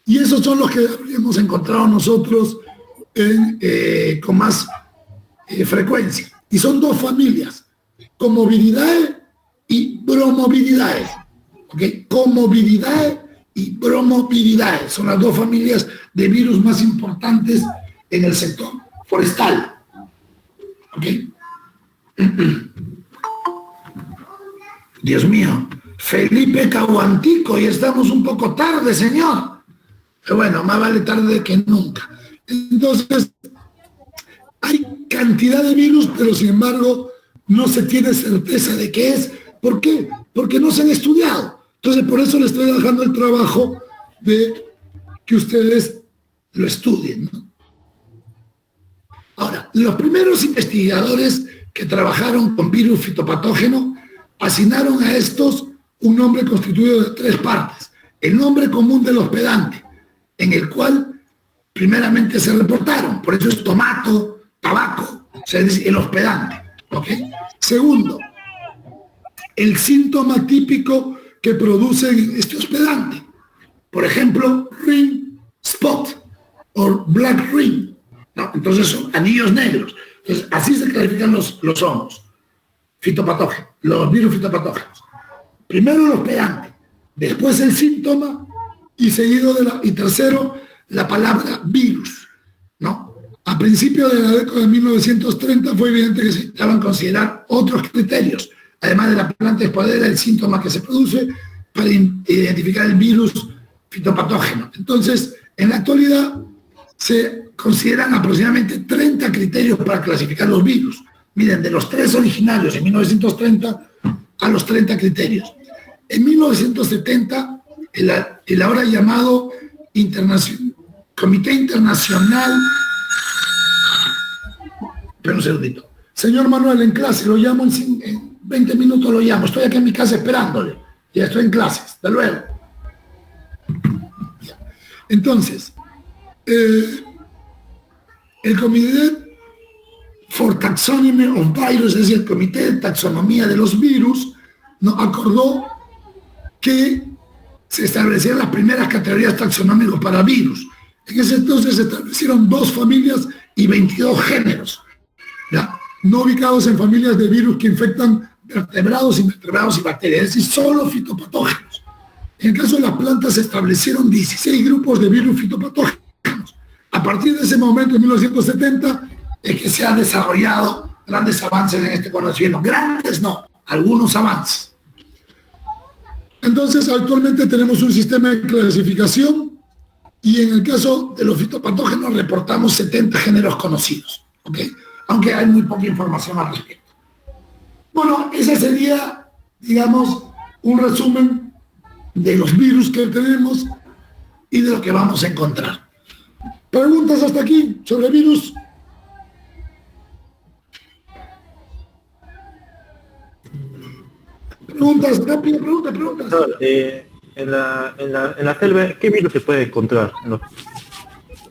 Y esos son los que habríamos encontrado nosotros con más frecuencia. Y son dos familias, Comoviridae y Bromoviridae. ¿Okay? Comoviridae y Bromoviridae son las dos familias de virus más importantes en el sector forestal. ¿Okay? Dios mío, Felipe Caguantico, y estamos un poco tarde, señor. Pero bueno, más vale tarde que nunca. Entonces, hay cantidad de virus, pero sin embargo, no se tiene certeza de qué es. ¿Por qué? Porque no se han estudiado. Entonces, por eso les estoy dejando el trabajo de que ustedes lo estudien, ¿no? Ahora, los primeros investigadores que trabajaron con virus fitopatógeno asignaron a estos un nombre constituido de 3 partes. El nombre común del hospedante, en el cual primeramente se reportaron, por eso es tomato, tabaco, o sea, es el hospedante. ¿Okay? Segundo, el síntoma típico que produce este hospedante. Por ejemplo, ring spot o black ring, ¿no? Entonces son anillos negros. Entonces, así se clasifican los hongos fitopatógenos, los virus fitopatógenos. Primero el hospedante, después el síntoma y seguido y tercero la palabra virus, ¿no? A principios de la década de 1930 fue evidente que se necesitaban considerar otros criterios, además de la planta espodera, el síntoma que se produce para identificar el virus fitopatógeno. Entonces, en la actualidad se consideran aproximadamente 30 criterios para clasificar los virus. Miren, de los 3 originarios en 1930 a los 30 criterios. En 1970, el ahora llamado Comité Internacional... Espera un segundito. Señor Manuel, en clase, lo llamo en 20 minutos, lo llamo. Estoy aquí en mi casa esperándole. Ya estoy en clases. Hasta luego. Entonces, el Comité for Taxonomy of Virus, es decir, el Comité de Taxonomía de los Virus, ¿no? Acordó que se establecieron las primeras categorías taxonómicas para virus. En ese entonces se establecieron 2 familias y 22 géneros, ¿ya? No ubicados en familias de virus que infectan vertebrados, invertebrados y bacterias, es decir, solo fitopatógenos. En el caso de las plantas se establecieron 16 grupos de virus fitopatógenos. A partir de ese momento, en 1970, es que se han desarrollado grandes avances en este conocimiento. Grandes no, algunos avances. Entonces, actualmente tenemos un sistema de clasificación y en el caso de los fitopatógenos reportamos 70 géneros conocidos, ¿ok? Aunque hay muy poca información al respecto. Bueno, ese sería, digamos, un resumen de los virus que tenemos y de lo que vamos a encontrar. ¿Preguntas hasta aquí sobre virus? Preguntas, rápido, preguntas. En la selva, ¿qué virus se puede encontrar? No.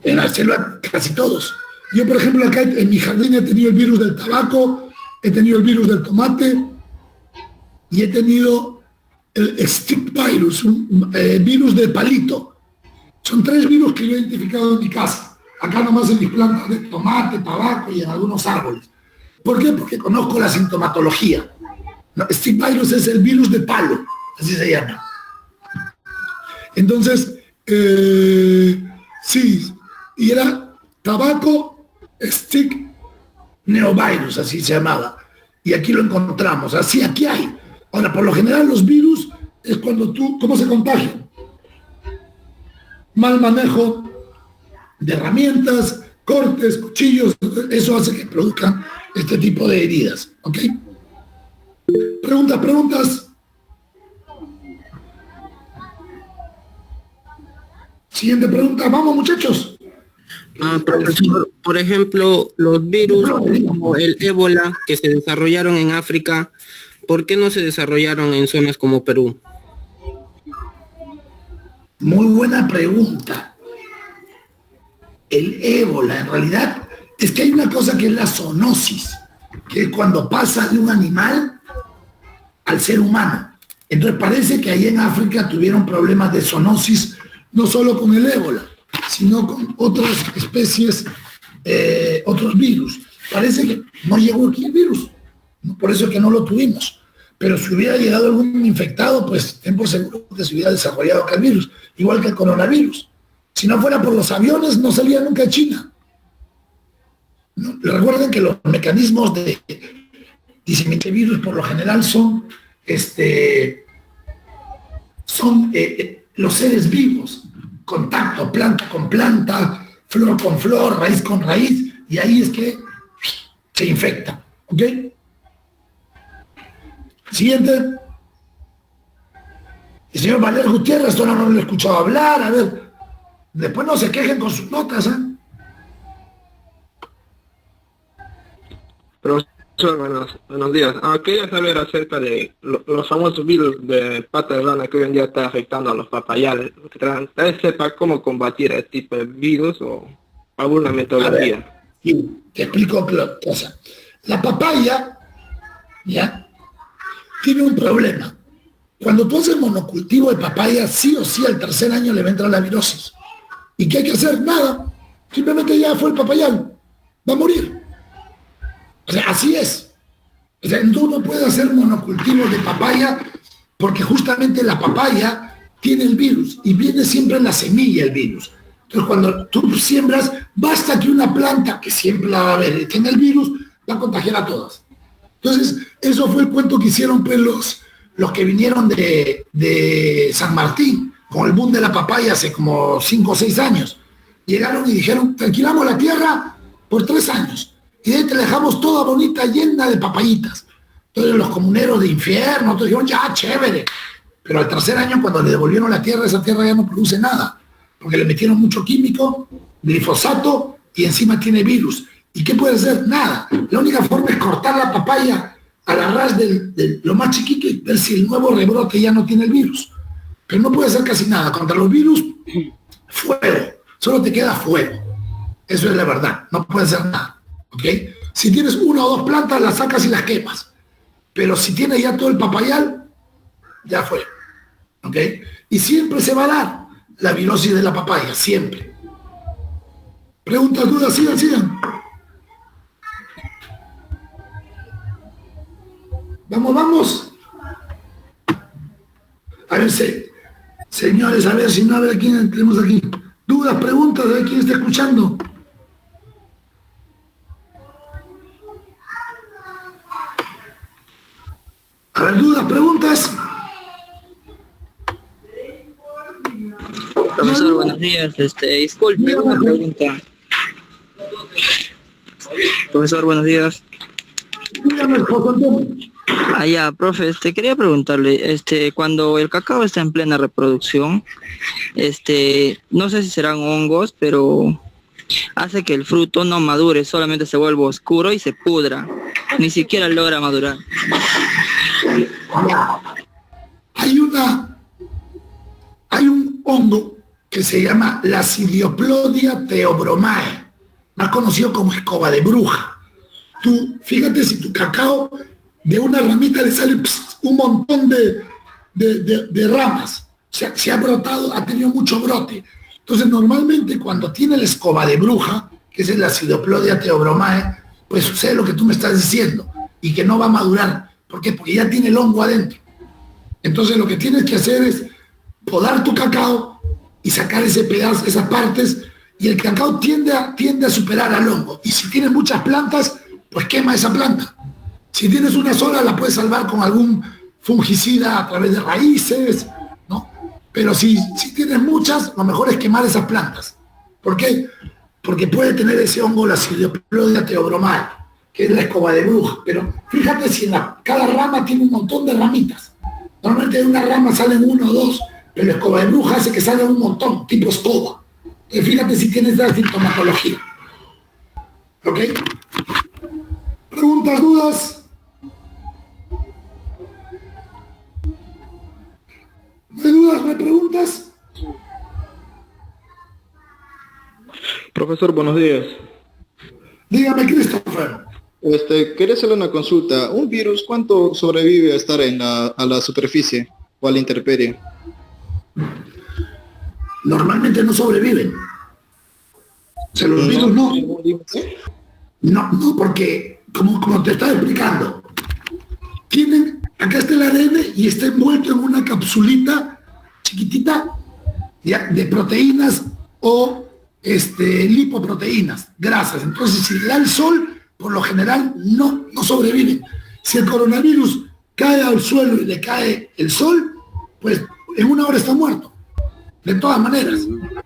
En la selva casi todos. Yo, por ejemplo, acá en mi jardín he tenido el virus del tabaco, he tenido el virus del tomate y he tenido el stick virus, un virus del palito. Son 3 virus que yo he identificado en mi casa. Acá nomás en mis plantas de tomate, tabaco y en algunos árboles. ¿Por qué? Porque conozco la sintomatología. No, stick virus es el virus de palo, así se llama. Entonces, sí, y era tabaco, stick, neovirus, así se llamaba. Y aquí lo encontramos, así aquí hay. Ahora, por lo general los virus es cuando ¿cómo se contagian? Mal manejo de herramientas, cortes, cuchillos, eso hace que produzcan este tipo de heridas, ¿ok? Preguntas. Siguiente pregunta, vamos muchachos. Profesor, por ejemplo, los virus como el ébola que se desarrollaron en África, ¿por qué no se desarrollaron en zonas como Perú? Muy buena pregunta. El ébola, en realidad, es que hay una cosa que es la zoonosis, que es cuando pasa de un animal al ser humano. Entonces parece que ahí en África tuvieron problemas de zoonosis, no solo con el ébola, sino con otras especies, otros virus. Parece que no llegó aquí el virus, ¿no? Por eso es que no lo tuvimos. Pero si hubiera llegado algún infectado, pues ten por seguro que se hubiera desarrollado acá el virus, igual que el coronavirus. Si no fuera por los aviones, no salía nunca a China. ¿No? Recuerden que los mecanismos de diseminación de virus por lo general son los seres vivos, contacto, planta con planta, flor con flor, raíz con raíz, y ahí es que se infecta. ¿Ok? Siguiente. El señor Valer Gutiérrez, esto no lo he escuchado hablar, a ver. Después no se quejen con sus notas, ¿eh? Profesor, buenos días. Quería saber acerca de los famosos virus de pata de rana que hoy en día está afectando a los papayales. Tal vez sepa cómo combatir este tipo de virus o alguna metodología. A ver, sí, te explico cosa. La papaya, ¿ya? Tiene un problema. Cuando tú haces monocultivo de papaya, sí o sí al tercer año le va a entrar la virosis. ¿Y qué hay que hacer? Nada. Simplemente ya fue el papayal. Va a morir. O sea, así es. O sea, tú no puedes hacer monocultivo de papaya porque justamente la papaya tiene el virus y viene siempre en la semilla el virus. Entonces, cuando tú siembras, basta que una planta, que siempre la va a haber, tenga el virus, va a contagiar a todas. Entonces, eso fue el cuento que hicieron pues los que vinieron de San Martín, con el boom de la papaya hace como 5 o 6 años. Llegaron y dijeron, tranquilamos la tierra por 3 años. Y de ahí te la dejamos toda bonita, llena de papayitas. Entonces los comuneros de infierno, todos dijeron, ya, chévere. Pero al tercer año, cuando le devolvieron la tierra, esa tierra ya no produce nada. Porque le metieron mucho químico, glifosato, y encima tiene virus. ¿Y qué puede hacer? Nada. La única forma es cortar la papaya a la ras de lo más chiquito y ver si el nuevo rebrote ya no tiene el virus. Pero no puede hacer casi nada. Contra los virus, fuego. Solo te queda fuego. Eso es la verdad. No puede hacer nada. ¿Ok? Si tienes 1 o 2 plantas, las sacas y las quemas. Pero si tienes ya todo el papayal, ya fue. ¿Ok? Y siempre se va a dar la virosis de la papaya. Siempre. Preguntas, dudas, sigan. Vamos. A ver, señores, a ver si no, a ver quién tenemos aquí. Dudas, preguntas, a ver quién está escuchando. A ver, dudas, preguntas. Profesor, buenos días. Disculpe, una pregunta. Profesor, buenos días. Dígame, José Antonio. Ya, profe, quería preguntarle, cuando el cacao está en plena reproducción, no sé si serán hongos, pero hace que el fruto no madure, solamente se vuelve oscuro y se pudra, ni siquiera logra madurar. Hay un hongo que se llama la Psidioplodia theobromnae, más conocido como escoba de bruja. Tú, fíjate si tu cacao de una ramita le sale un montón de ramas. Se ha brotado, ha tenido mucho brote. Entonces, normalmente cuando tiene la escoba de bruja, que es la Psidioplodia theobromnae, pues sucede lo que tú me estás diciendo, y que no va a madurar. ¿Por qué? Porque ya tiene el hongo adentro. Entonces, lo que tienes que hacer es podar tu cacao y sacar ese pedazo, esas partes, y el cacao tiende a superar al hongo. Y si tienes muchas plantas, pues quema esa planta. Si tienes una sola, la puedes salvar con algún fungicida a través de raíces, ¿no? Pero si tienes muchas, lo mejor es quemar esas plantas. ¿Por qué? porque puede tener ese hongo la Pseudopodia theobromale, que es la escoba de bruja. Pero fíjate si cada rama tiene un montón de ramitas. Normalmente de una rama salen 1 o 2, pero la escoba de bruja hace que salgan un montón, tipo escoba. Entonces fíjate si tienes esa sintomatología. ¿Ok? ¿Preguntas, dudas? ¿No hay dudas, no hay preguntas? Profesor, buenos días. Dígame, Christopher. Quería hacerle una consulta. ¿Un virus cuánto sobrevive a estar a la superficie o a la intemperie? Normalmente no sobreviven. O sea, los virus no. No, porque, como te estaba explicando, acá está el ADN y está envuelto en una capsulita chiquitita ya, de proteínas o lipoproteínas, grasas. Entonces, si le da el sol, por lo general no sobreviven. Si el coronavirus cae al suelo y le cae el sol, pues en 1 hora está muerto. De todas maneras.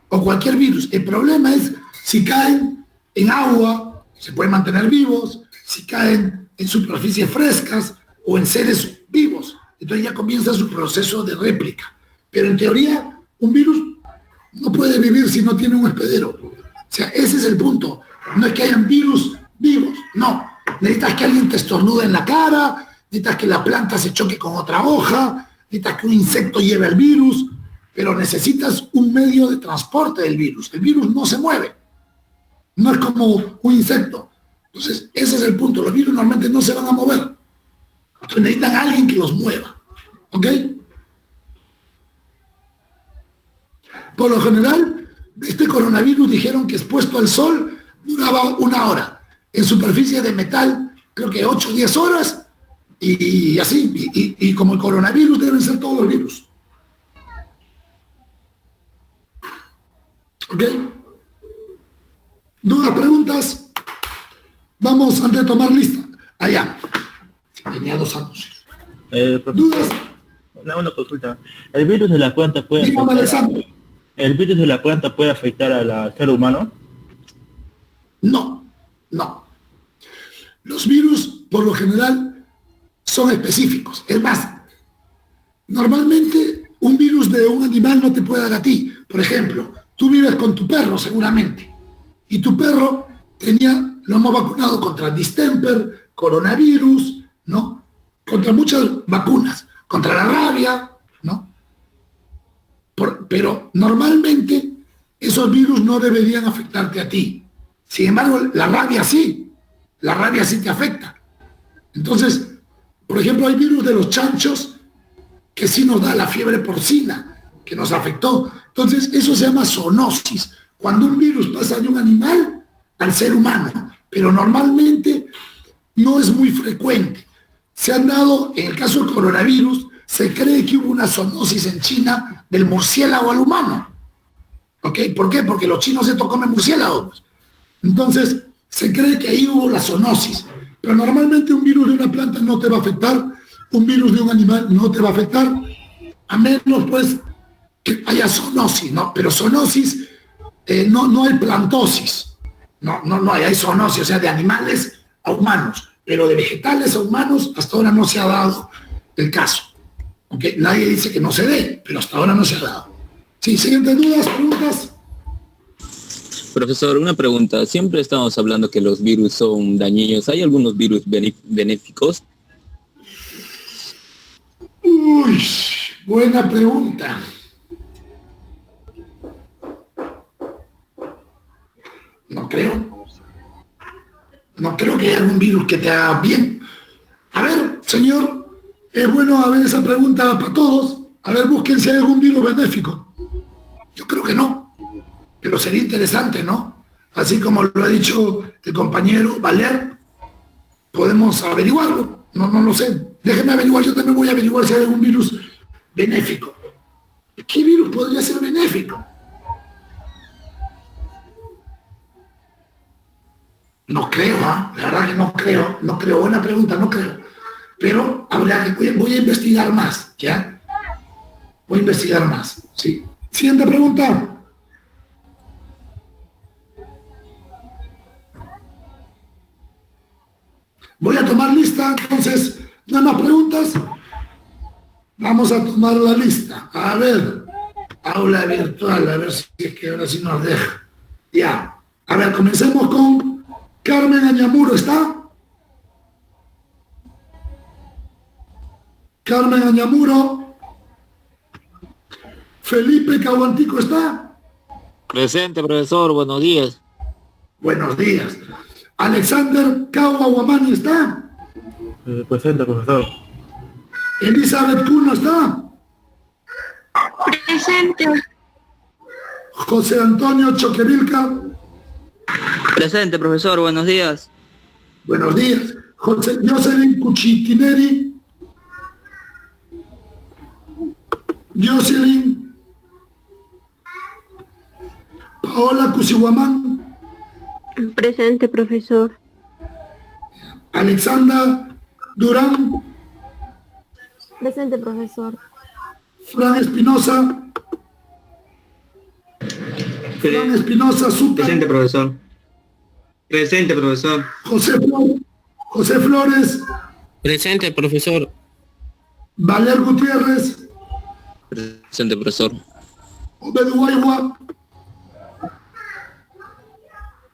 O cualquier virus. El problema es si caen en agua, se pueden mantener vivos. Si caen en superficies frescas o en seres vivos. Entonces ya comienza su proceso de réplica. Pero en teoría, un virus no puede vivir si no tiene un hospedero. O sea, ese es el punto. No es que hayan virus vivos, no. Necesitas que alguien te estornude en la cara, necesitas que la planta se choque con otra hoja, necesitas que un insecto lleve el virus, pero necesitas un medio de transporte del virus. El virus no se mueve. No es como un insecto. Entonces, ese es el punto. Los virus normalmente no se van a mover. Entonces necesitan a alguien que los mueva. ¿Ok? Por lo general, este coronavirus dijeron que expuesto al sol duraba 1 hora. En superficie de metal, creo que 8 o 10 horas. Y así. Y como el coronavirus, deben ser todos los virus. ¿Ok? ¿Dudas, preguntas? Vamos antes de tomar lista. Allá. Tenía 2 años. ¿Dudas? Una consulta. ¿El virus de la planta puede afectar al ser humano? No. Los virus, por lo general, son específicos. Es más, normalmente un virus de un animal no te puede dar a ti. Por ejemplo, tú vives con tu perro seguramente, y tu perro lo hemos vacunado contra distemper, coronavirus, ¿no? Contra muchas vacunas, contra la rabia, ¿no? Pero normalmente esos virus no deberían afectarte a ti. Sin embargo, la rabia sí te afecta. Entonces, por ejemplo, hay virus de los chanchos que sí nos da la fiebre porcina, que nos afectó. Entonces, eso se llama zoonosis, cuando un virus pasa de un animal al ser humano, pero normalmente no es muy frecuente. Se han dado, en el caso del coronavirus, se cree que hubo una zoonosis en China del murciélago al humano. ¿Ok? ¿Por qué? Porque los chinos se comen murciélagos. Entonces, se cree que ahí hubo la zoonosis. Pero normalmente un virus de una planta no te va a afectar, un virus de un animal no te va a afectar, a menos pues que haya zoonosis, ¿no? Pero zoonosis, no hay plantosis, no hay zoonosis, o sea, de animales a humanos, pero de vegetales a humanos hasta ahora no se ha dado el caso. ¿Okay? Nadie dice que no se dé, pero hasta ahora no se ha dado. Sí, siguientes dudas, preguntas. Profesor, una pregunta. Siempre estamos hablando que los virus son dañinos. ¿Hay algunos virus benéficos? Uy, buena pregunta. No creo. No creo que haya algún virus que te haga bien. A ver, señor, es bueno haber esa pregunta para todos. A ver, busquen si hay algún virus benéfico. Yo creo que no. Pero sería interesante, ¿no? Así como lo ha dicho el compañero Valer, podemos averiguarlo. No lo sé. Déjenme averiguar, yo también voy a averiguar si hay algún virus benéfico. ¿Qué virus podría ser benéfico? No creo, la verdad que no creo. Buena pregunta, no creo. Pero habrá que, voy a investigar más, ¿ya? Voy a investigar más, sí. Siguiente pregunta. Voy a tomar lista, entonces, ¿no hay más preguntas? Vamos a tomar la lista. A ver, aula virtual, a ver si es que ahora sí nos deja. Ya. A ver, comencemos con Carmen Añamuro, ¿está? Carmen Añamuro. Felipe Caguantico, ¿está? Presente, profesor, buenos días. Buenos días. Alexander Caguaguamani, ¿está? Presente, profesor. Elizabeth Cuno, ¿está? Presente. José Antonio Choquevilca. Presente, profesor, buenos días. Buenos días. Jocelyn Cuchitineri. Jocelyn. Paola Cusihuamán. Presente, profesor. Alexandra Durán. Presente, profesor. Fran Espinosa. Fran Espinosa, Suta. Presente, profesor. Presente, profesor. José Flores. Presente, profesor. Valer Gutiérrez. Presente, profesor. Obed Guayua.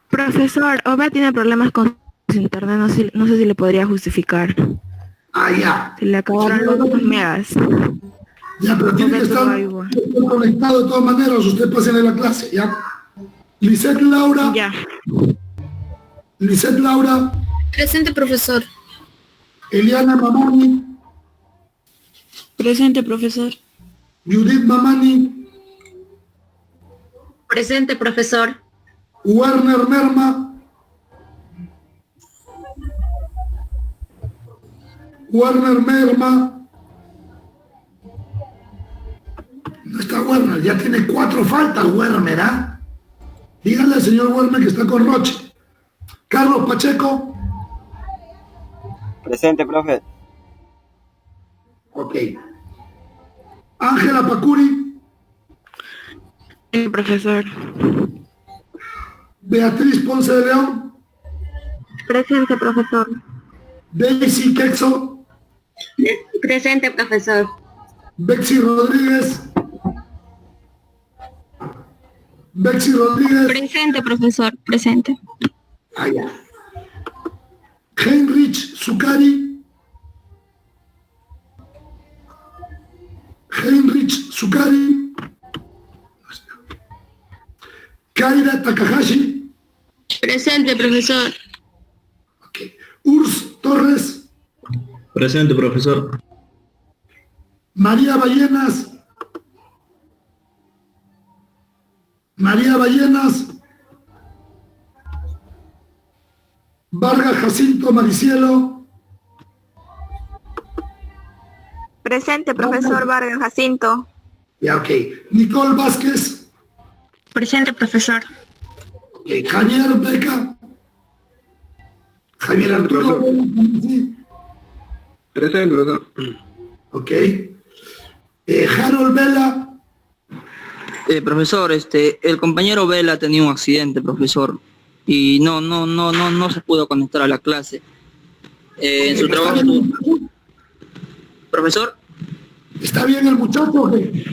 Profesor, Obed tiene problemas con su internet, no sé si le podría justificar. Ah, ya. Se le acabaron los megas. Ya, pero tiene que estar conectado de todas maneras, usted pase en la clase, ¿ya? Lisette Laura. Ya. Lisette Laura. Presente, profesor. Eliana Mamani. Presente, profesor. Judith Mamani. Presente, profesor. Werner Merma. Werner Merma. No está Werner, ya tiene 4 faltas Werner, ¿ah? Díganle al señor Werner que está con Roche. Carlos Pacheco. Presente, profe. Ok. Ángela Pacuri. Profesor. Beatriz Ponce de León. Presente, profesor. Daisy Quexo. Presente, profesor. Bexy Rodríguez. Bexy Rodríguez. Presente, profesor. Presente. Ah, ya. Heinrich Sukari. Heinrich Sukari. Kaira Takahashi. Presente, profesor. Urs Torres. Presente, profesor. María Ballenas. María Ballenas. Vargas Jacinto Maricielo. Presente, profesor Vargas Jacinto. Ya, ok. Nicole Vázquez. Presente, profesor. Javier Beca. Javier Arturo. Sí. Presente, profesor. Ok. Harold Vela. Profesor, el compañero Vela ha tenido un accidente, profesor, y no se pudo conectar a la clase. En su trabajo. Profesor. ¿Está bien el muchacho o qué?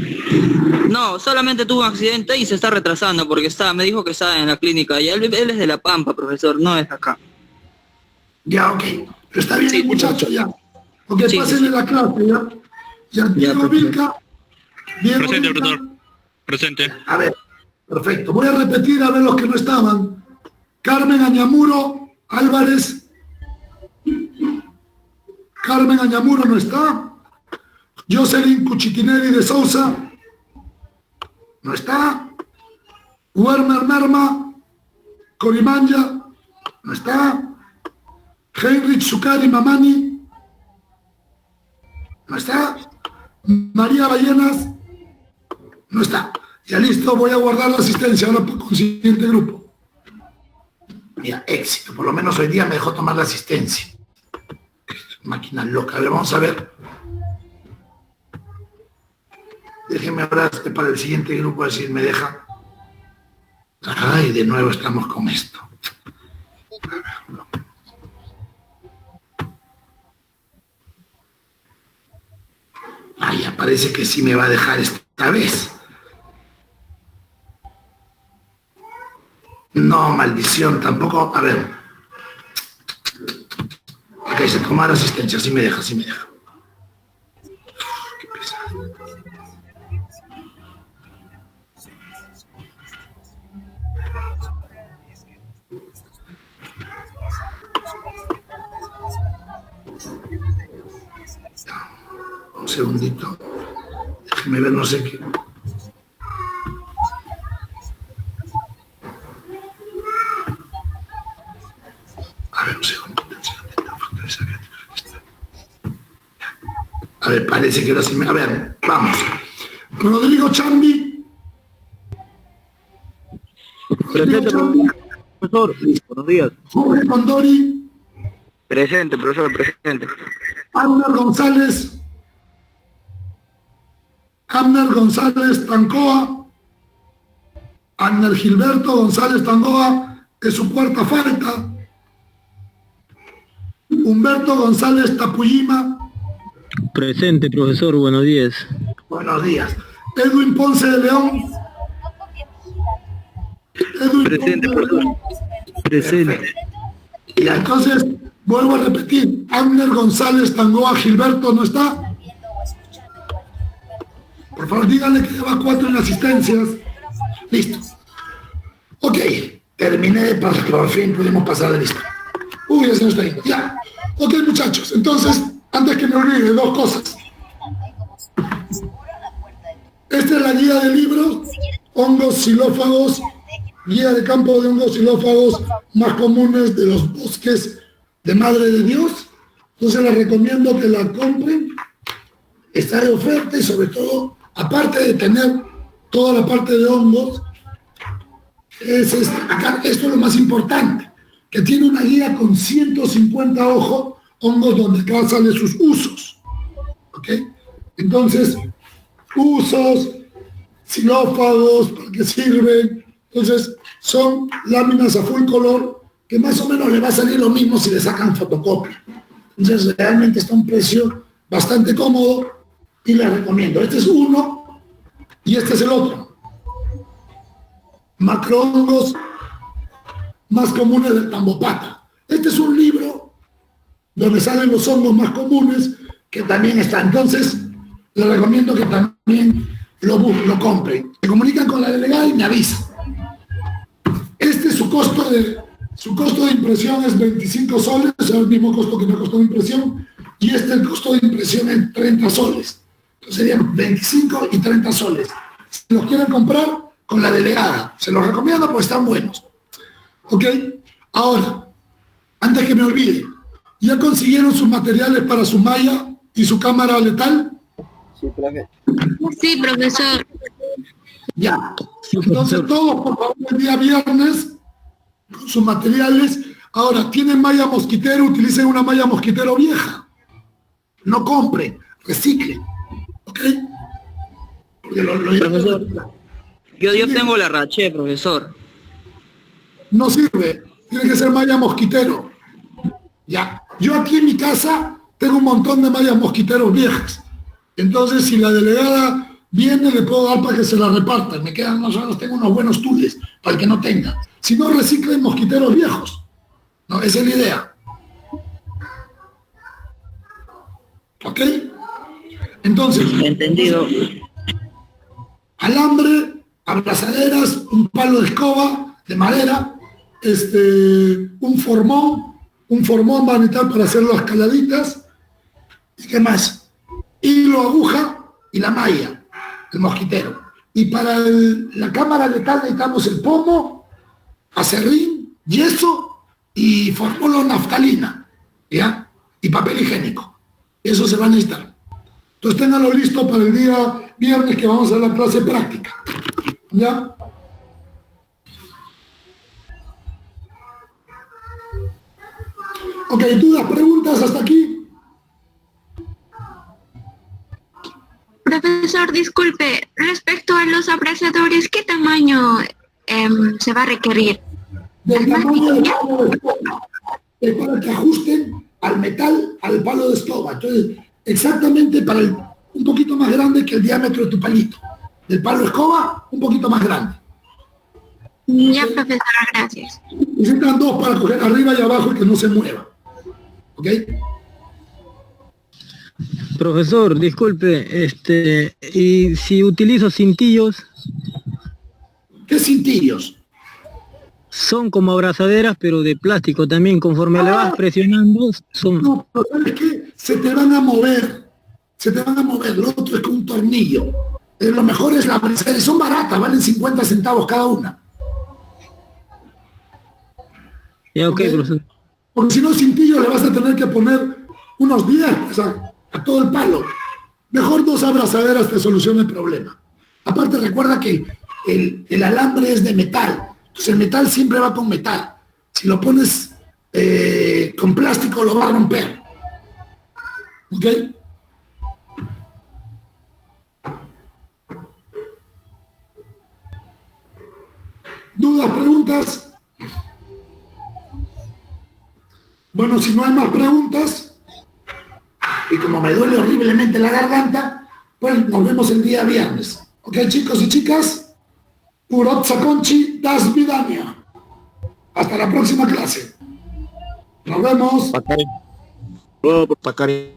No, solamente tuvo un accidente y se está retrasando porque me dijo que estaba en la clínica y él es de La Pampa, profesor, no es acá. Ya, ok. Pero está bien el muchacho, ya. Ok, Sí, pásenle la clase, ya. Ya, Diego Vilca. Presente, profesor. Presente. A ver, perfecto. Voy a repetir a ver los que no estaban. Carmen Añamuro Álvarez. Carmen Añamuro no está. Jocelyn Cuchitineri de Sousa. No está. Werner Merma. Corimanya. No está. Heinrich Sukari Mamani. No está. María Ballenas. No está. Ya listo, voy a guardar la asistencia ahora con el siguiente grupo. Mira, éxito. Por lo menos hoy día me dejó tomar la asistencia. Máquina loca. A ver, vamos a ver. Déjeme ahora para el siguiente grupo, a ver si me deja. Ay, de nuevo estamos con esto. parece que sí me va a dejar esta vez. No, maldición, tampoco. A ver. Ok, se toma la asistencia, sí me deja. Qué pesado. Un segundito. Déjeme ver, no sé qué. A ver, un segundito. A ver, parece que ahora sí me... A ver, vamos. Rodrigo Chambi. Presente, profesor. Buenos días. Jorge Condori. Presente, profesor, presente. Abner González Tancoa. Abner Gilberto González Tancoa es su cuarta falta. Humberto González Tapuyima. Presente, profesor, buenos días. Buenos días. Edwin Ponce de León. Presente, profesor. Presente. Y entonces, vuelvo a repetir, Abner González Tangoa Gilberto no está. Por favor, díganle que lleva 4 en asistencias. Listo. Ok, terminé, por fin pudimos pasar de lista. Uy, ya se nos está yendo. Ya. Ok, muchachos, entonces, antes que me olvide, 2 cosas. Esta es la guía de libros, hongos xilófagos, guía de campo de hongos xilófagos más comunes de los bosques de Madre de Dios. Entonces les recomiendo que la compren. Está de oferta y sobre todo, aparte de tener toda la parte de hongos, acá, esto es lo más importante, que tiene una guía con 150 hongos donde cada sale sus usos. ¿Ok? Entonces, usos, xilófagos, para qué sirven. Entonces, son láminas a full color que más o menos le va a salir lo mismo si le sacan fotocopia. Entonces, realmente está a un precio bastante cómodo y les recomiendo. Este es uno y este es el otro. Macrohongos más comunes del Tambopata. Este es un libro donde salen los hongos más comunes que también está. Entonces, les recomiendo que también lo compren. Se comunican con la delegada y me avisan. Este es su costo de impresión es 25 soles, es el mismo costo que me costó de impresión, y este el costo de impresión es 30 soles. Entonces serían 25 y 30 soles. Si los quieren comprar, con la delegada. Se los recomiendo porque están buenos. ¿Ok? Ahora, antes que me olvide, ¿ya consiguieron sus materiales para su malla y su cámara letal? Sí, profesor. Ya. Entonces todos, por favor, el día viernes, con sus materiales. Ahora, ¿tienen malla mosquitero? Utilicen una malla mosquitero vieja. No compren, reciclen. ¿Ok? Porque Profesor, yo tengo la raché, profesor. No sirve, tiene que ser malla mosquitero. Ya. Yo aquí en mi casa tengo un montón de mallas mosquiteros viejas. Entonces, si la delegada viene, le puedo dar para que se la repartan. Me quedan nosotros, tengo unos buenos tules para el que no tenga. Si no, reciclen mosquiteros viejos. No, esa es la idea. ¿Ok? Entonces, entendido. Alambre, abrazaderas, un palo de escoba de madera, un formón va a necesitar para hacer las caladitas. ¿Y qué más? Hilo, aguja y la malla, el mosquitero. Y para la cámara letal necesitamos el pomo, acerrín, yeso y fórmula naftalina, ¿ya? Y papel higiénico. Eso se va a necesitar. Entonces ténganlo listo para el día viernes que vamos a la clase práctica. ¿Ya? Ok, dudas, preguntas hasta aquí. Profesor, disculpe, respecto a los abrasadores, ¿qué tamaño se va a requerir? Del tamaño del palo de escoba. Es para que ajusten al metal, al palo de escoba. Entonces, exactamente para un poquito más grande que el diámetro de tu palito. Del palo de escoba, un poquito más grande. Ya, profesora, gracias. Necesitan 2 para coger arriba y abajo y que no se mueva. ¿Ok? Profesor, disculpe, y si utilizo cintillos. ¿Qué cintillos? Son como abrazaderas, pero de plástico también, conforme le vas presionando, son... No, pero ¿sabes qué? Se te van a mover. Se te van a mover. Lo otro es con un tornillo. Lo mejor es la abrazadera. Son baratas, valen 50 centavos cada una. Ya, ok, profesor. Porque si no, cintillo le vas a tener que poner unos 10 a todo el palo. Mejor 2 abrazaderas te soluciona el problema. Aparte, recuerda que el alambre es de metal. Entonces el metal siempre va con metal. Si lo pones con plástico, lo va a romper. ¿Ok? ¿Dudas, preguntas? Bueno, si no hay más preguntas, y como me duele horriblemente la garganta, pues nos vemos el día viernes. ¿Ok, chicos y chicas? Urot Sakonchi das Vidania. Hasta la próxima clase. Nos vemos. Pacari.